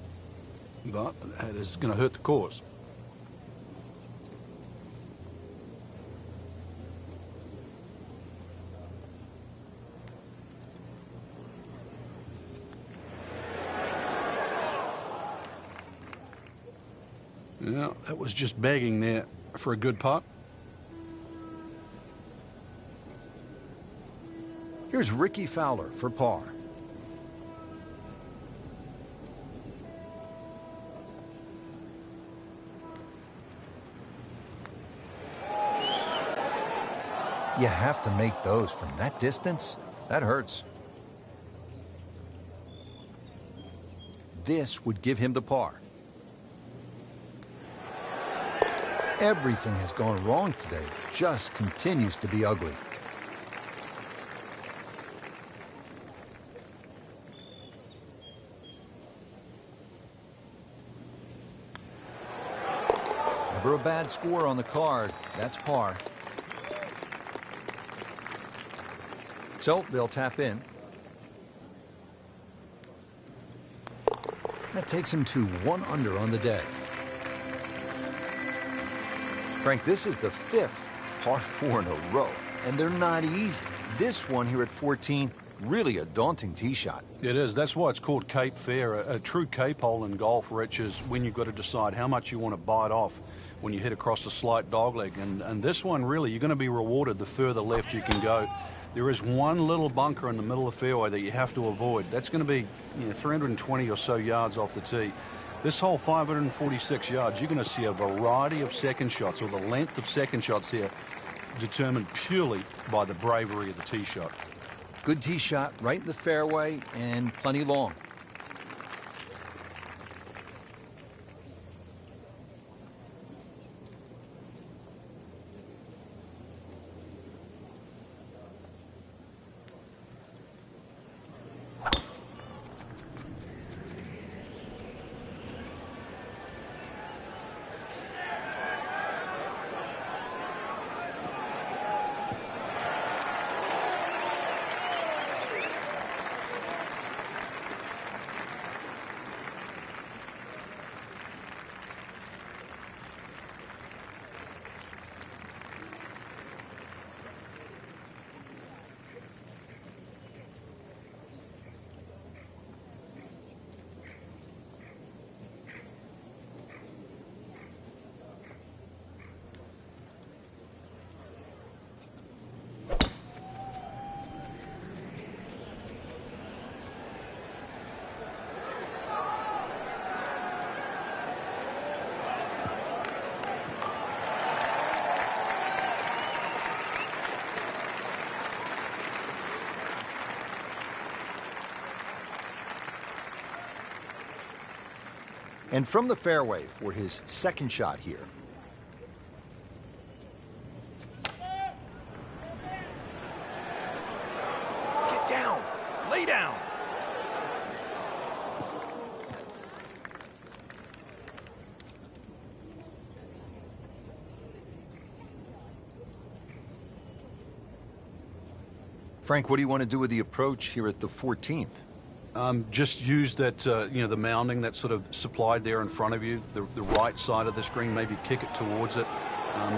but it is going to hurt the cause. Yeah, that was just begging there for a good putt. Here's Ricky Fowler for par. You have to make those from that distance. That hurts. This would give him the par. Everything has gone wrong today. Just continues to be ugly. Never a bad score on the card. That's par. So they'll tap in. That takes him to 1 under on the day. Frank, this is the 5th par 4 in a row, and they're not easy. This one here at 14, really a daunting tee shot. It is. That's why it's called Cape Fair. A true Cape hole in golf, Rich, is when you've got to decide how much you want to bite off when you hit across a slight dogleg. And this one, really, you're going to be rewarded the further left you can go. There is one little bunker in the middle of the fairway that you have to avoid. That's going to be 320 or so yards off the tee. This hole, 546 yards, you're going to see a variety of second shots, or the length of second shots here, determined purely by the bravery of the tee shot. Good tee shot right in the fairway and plenty long. And from the fairway for his second shot here. Get down. Lay down. Frank, what do you want to do with the approach here at the 14th? Just use that, the mounding that's sort of supplied there in front of you, the right side of the screen, maybe kick it towards it.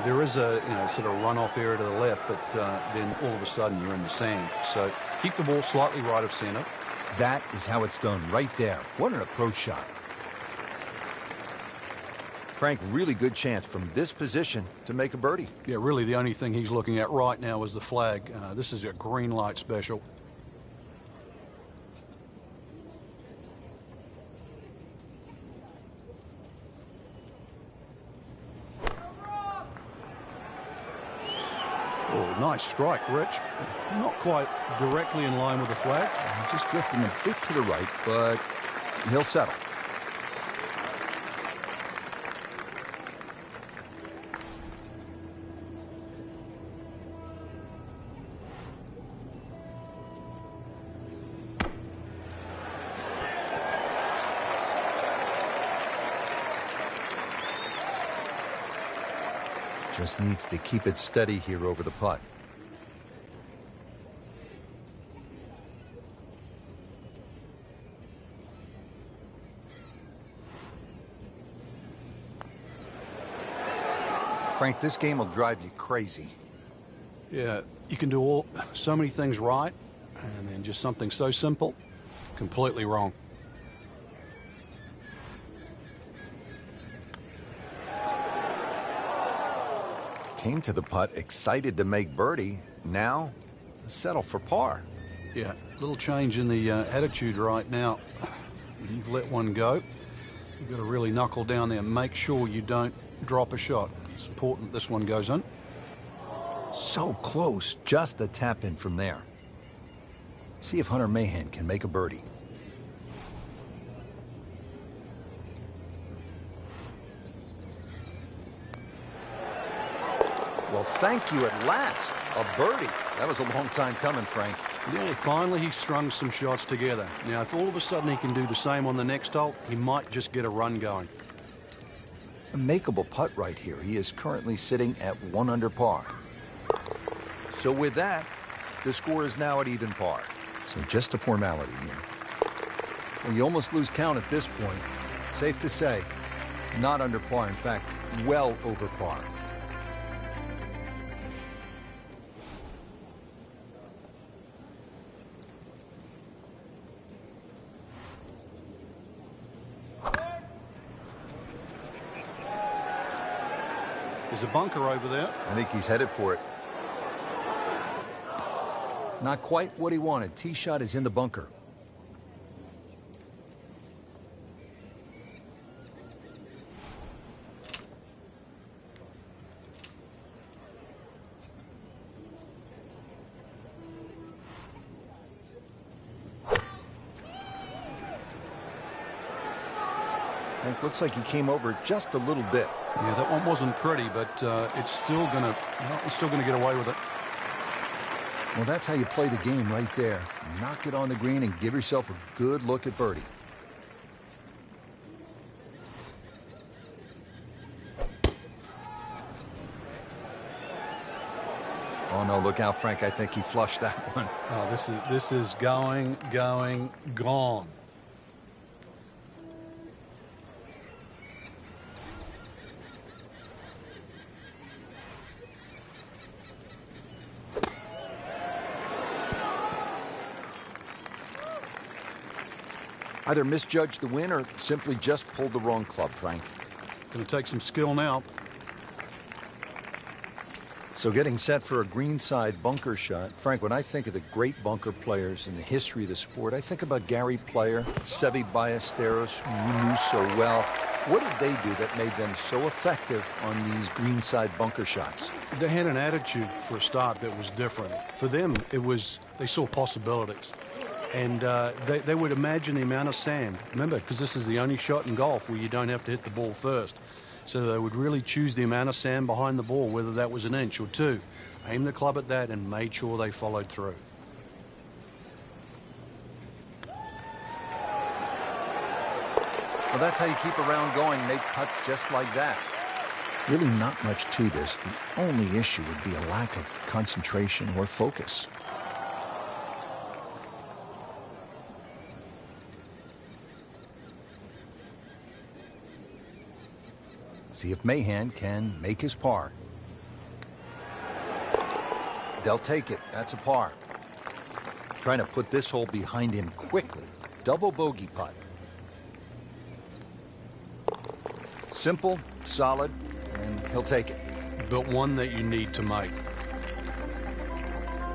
There is a, sort of runoff area to the left, but then all of a sudden you're in the sand. So keep the ball slightly right of center. That is how it's done right there. What an approach shot. Frank, really good chance from this position to make a birdie. Yeah, really the only thing he's looking at right now is the flag. This is a green light special. Oh, nice strike, Rich. Not quite directly in line with the flag. Just drifting a bit to the right, but he'll settle. Just needs to keep it steady here over the putt. Frank, this game will drive you crazy. Yeah, you can do so many things right, and then just something so simple, completely wrong. Came to the putt, excited to make birdie. Now, settle for par. Yeah, little change in the attitude right now. You've let one go. You've got to really knuckle down there and make sure you don't drop a shot. It's important this one goes in. So close, just a tap in from there. See if Hunter Mahan can make a birdie. Well, thank you at last. A birdie. That was a long time coming, Frank. Yeah, finally he strung some shots together. Now, if all of a sudden he can do the same on the next hole, he might just get a run going. A makeable putt right here. He is currently sitting at 1 under par. So with that, the score is now at even par. So just a formality here. Well, you almost lose count at this point. Safe to say, not under par. In fact, well over par. There's a bunker over there. I think he's headed for it. Not quite what he wanted. Tee shot is in the bunker. Looks like he came over just a little bit. Yeah, that one wasn't pretty, but it's still gonna get away with it. Well, that's how you play the game right there. Knock it on the green and give yourself a good look at birdie. Oh no, look out, Frank. I think he flushed that one. Oh, this is going, gone. Either misjudged the win or simply just pulled the wrong club, Frank. Going to take some skill now. So getting set for a greenside bunker shot. Frank, when I think of the great bunker players in the history of the sport, I think about Gary Player, Seve Ballesteros, who you knew so well. What did they do that made them so effective on these greenside bunker shots? They had an attitude for a start that was different. For them, they saw possibilities. And they would imagine the amount of sand. Remember, because this is the only shot in golf where you don't have to hit the ball first. So they would really choose the amount of sand behind the ball, whether that was an inch or two. Aim the club at that and made sure they followed through. Well, that's how you keep a round going, make putts just like that. Really not much to this. The only issue would be a lack of concentration or focus. See if Mahan can make his par. They'll take it. That's a par. Trying to put this hole behind him quickly. Double bogey putt. Simple, solid, and he'll take it. But one that you need to make.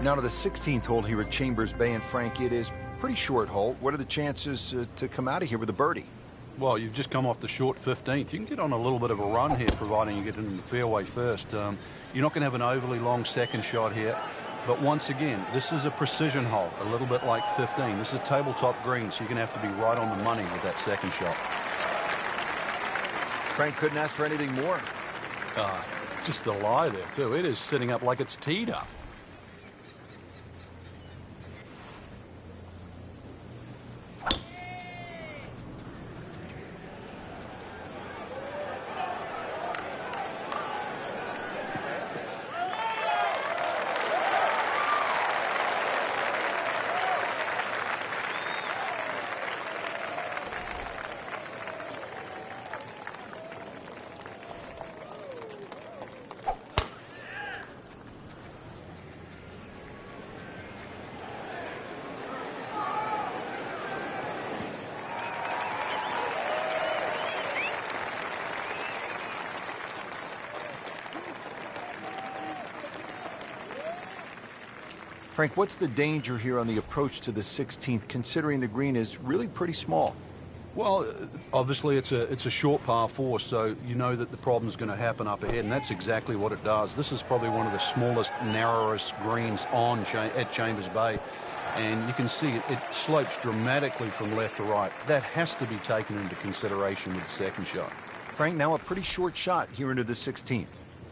Now to the 16th hole here at Chambers Bay, and Frank, it is pretty short hole. What are the chances to come out of here with a birdie? Well, you've just come off the short 15th. You can get on a little bit of a run here, providing you get into the fairway first. You're not going to have an overly long second shot here. But once again, this is a precision hole, a little bit like 15. This is a tabletop green, so you're going to have to be right on the money with that second shot. Frank couldn't ask for anything more. Just the lie there, too. It is sitting up like it's teed up. Frank, what's the danger here on the approach to the 16th, considering the green is really pretty small? Well, obviously it's a short par 4, so you know that the problem's going to happen up ahead, and that's exactly what it does. This is probably one of the smallest, narrowest greens at Chambers Bay, and you can see it slopes dramatically from left to right. That has to be taken into consideration with the second shot. Frank, now a pretty short shot here into the 16th.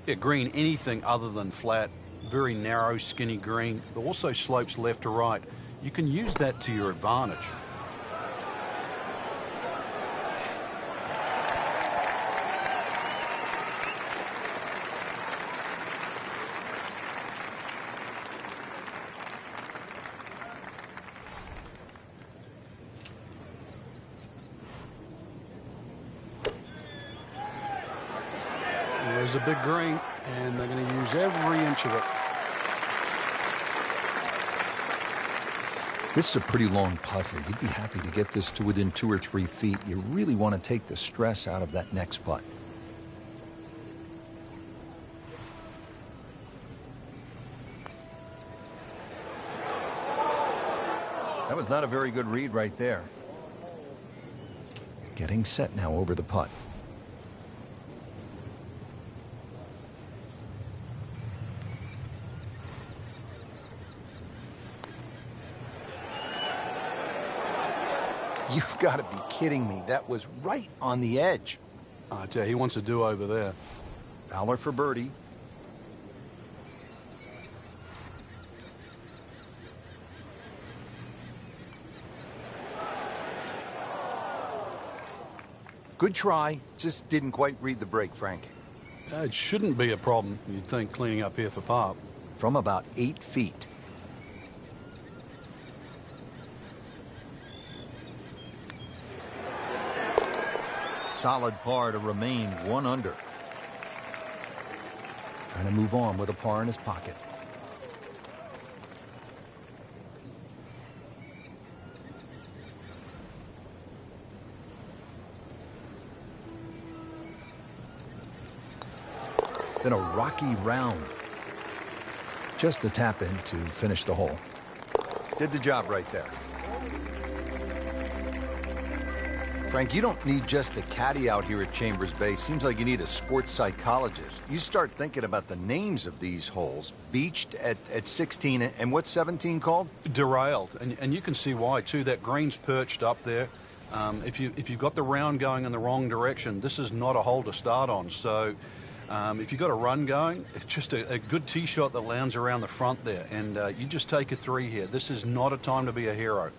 Yeah, green, anything other than flat. Very narrow, skinny green. It also slopes left to right. You can use that to your advantage. There's a big green, and they're going to use every inch of it. This is a pretty long putt here. You'd be happy to get this to within 2 or 3 feet. You really want to take the stress out of that next putt. That was not a very good read right there. Getting set now over the putt. You've got to be kidding me. That was right on the edge. I tell you, he wants to do over there. Fowler for birdie. Good try. Just didn't quite read the break, Frank. It shouldn't be a problem, you'd think, cleaning up here for par. From about 8 feet. Solid par to remain 1 under. Trying to move on with a par in his pocket. Then a rocky round. Just a tap in to finish the hole. Did the job right there. Frank, you don't need just a caddy out here at Chambers Bay. Seems like you need a sports psychologist. You start thinking about the names of these holes. Beached at 16, and what's 17 called? Derailed, and you can see why, too. That green's perched up there. If you've got the round going in the wrong direction, this is not a hole to start on. So if you've got a run going, it's just a good tee shot that lands around the front there, and you just take a 3 here. This is not a time to be a hero.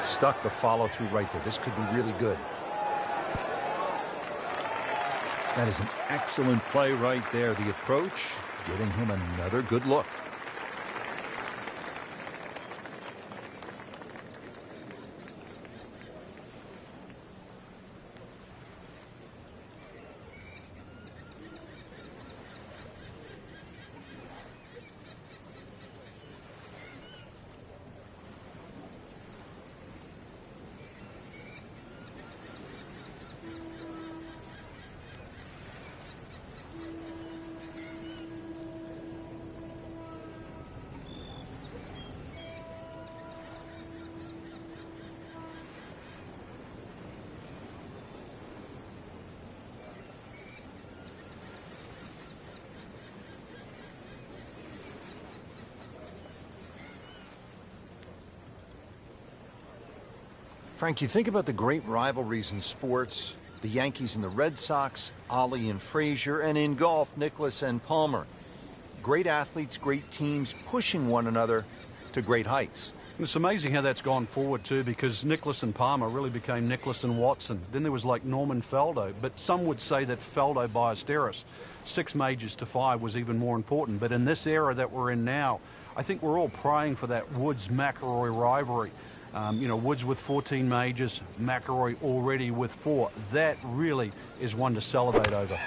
Stuck the follow-through right there. This could be really good. That is an excellent play right there. The approach, giving him another good look. Frank, you think about the great rivalries in sports, the Yankees and the Red Sox, Ollie and Frazier, and in golf, Nicklaus and Palmer. Great athletes, great teams pushing one another to great heights. It's amazing how that's gone forward, too, because Nicklaus and Palmer really became Nicklaus and Watson. Then there was like Norman Faldo, but some would say that Faldo Ballesteros, 6 majors to 5, was even more important. But in this era that we're in now, I think we're all praying for that Woods-McIlroy rivalry. Woods with 14 majors, McIlroy already with 4. That really is one to celebrate over.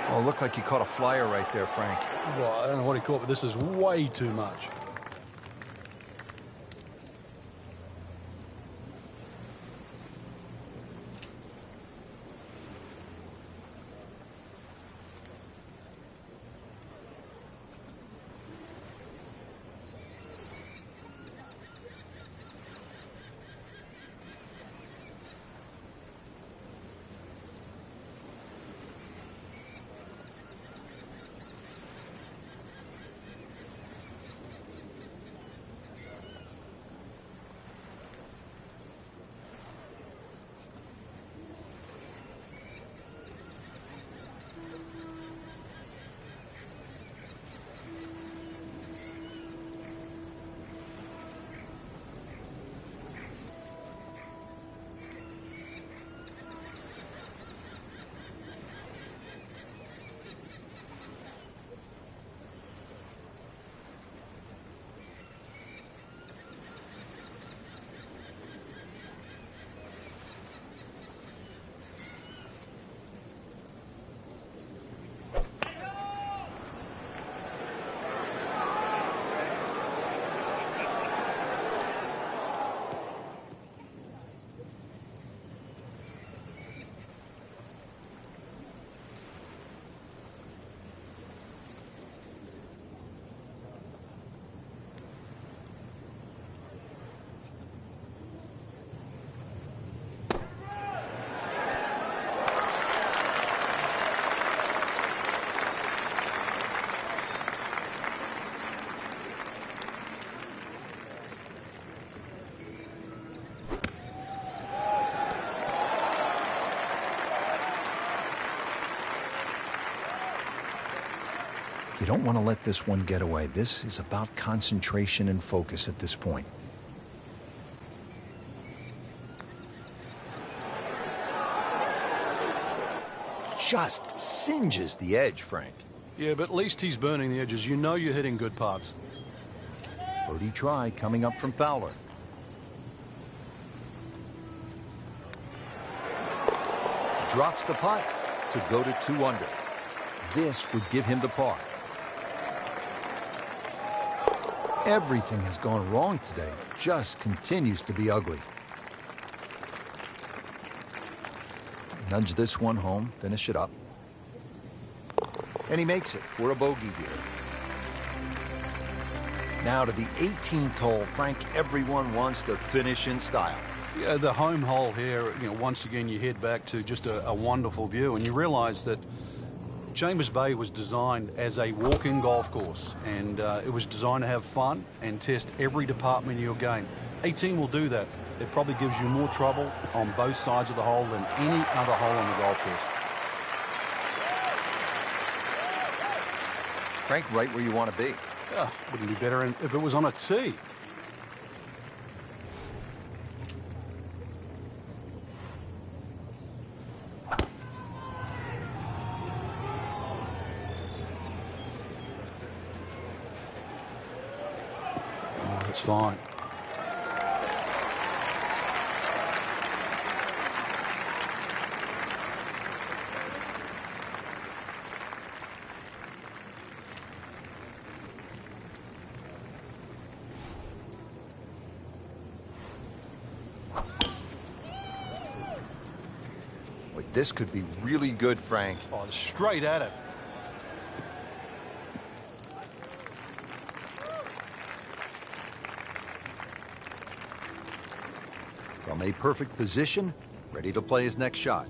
Oh, looked like he caught a flyer right there, Frank. Well, I don't know what he caught, but this is way too much. You don't want to let this one get away. This is about concentration and focus at this point. Just singes the edge, Frank. Yeah, but at least he's burning the edges. You know you're hitting good putts. Birdie try coming up from Fowler. Drops the putt to go to 2 under. This would give him the par. Everything has gone wrong today. Just continues to be ugly. Nudge this one home, finish it up. And he makes it for a bogey here. Now to the 18th hole. Frank, everyone wants to finish in style. Yeah, the home hole here, once again, you head back to just a wonderful view, and you realize that Chambers Bay was designed as a walk-in golf course, and it was designed to have fun and test every department of your game. 18 will do that. It probably gives you more trouble on both sides of the hole than any other hole on the golf course. Frank, right where you want to be. Wouldn't be better if it was on a tee. Oh, that's fine. This could be really good, Frank. Oh, straight at it. From a perfect position, ready to play his next shot.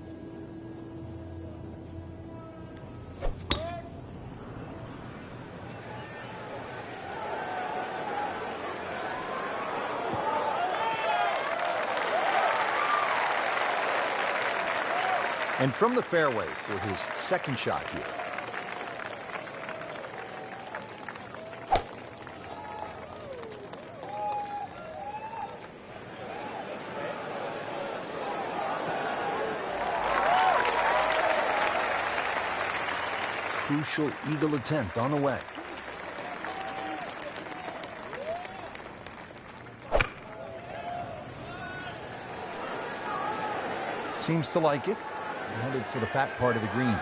And from the fairway for his second shot here. Crucial eagle attempt on the way. Seems to like it. Headed for the fat part of the green.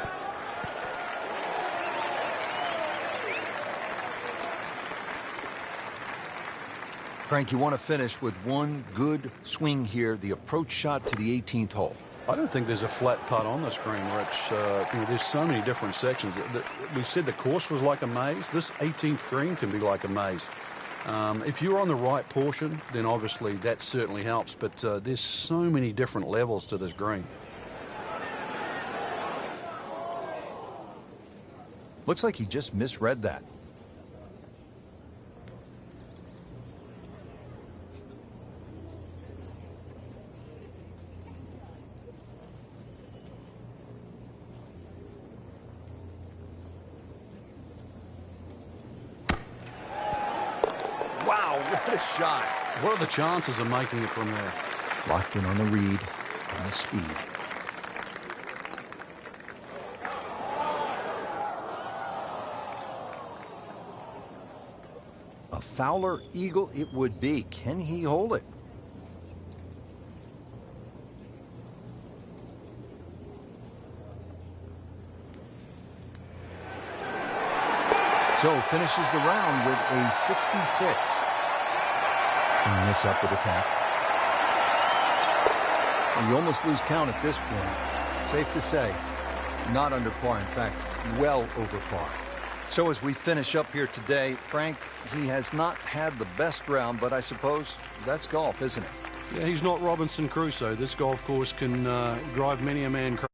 Frank, you want to finish with one good swing here, the approach shot to the 18th hole. I don't think there's a flat putt on this green, Rich. There's so many different sections. We said the course was like a maze. This 18th green can be like a maze. If you're on the right portion, then obviously that certainly helps. But there's so many different levels to this green. Looks like he just misread that. Wow, what a shot. What are the chances of making it from there? Locked in on the read and the speed. A Fowler eagle it would be. Can he hold it? So finishes the round with a 66. Clean this up with a tap. And you almost lose count at this point. Safe to say, not under par. In fact, well over par. So as we finish up here today, Frank, he has not had the best round, but I suppose that's golf, isn't it? Yeah, he's not Robinson Crusoe. This golf course can drive many a man crazy.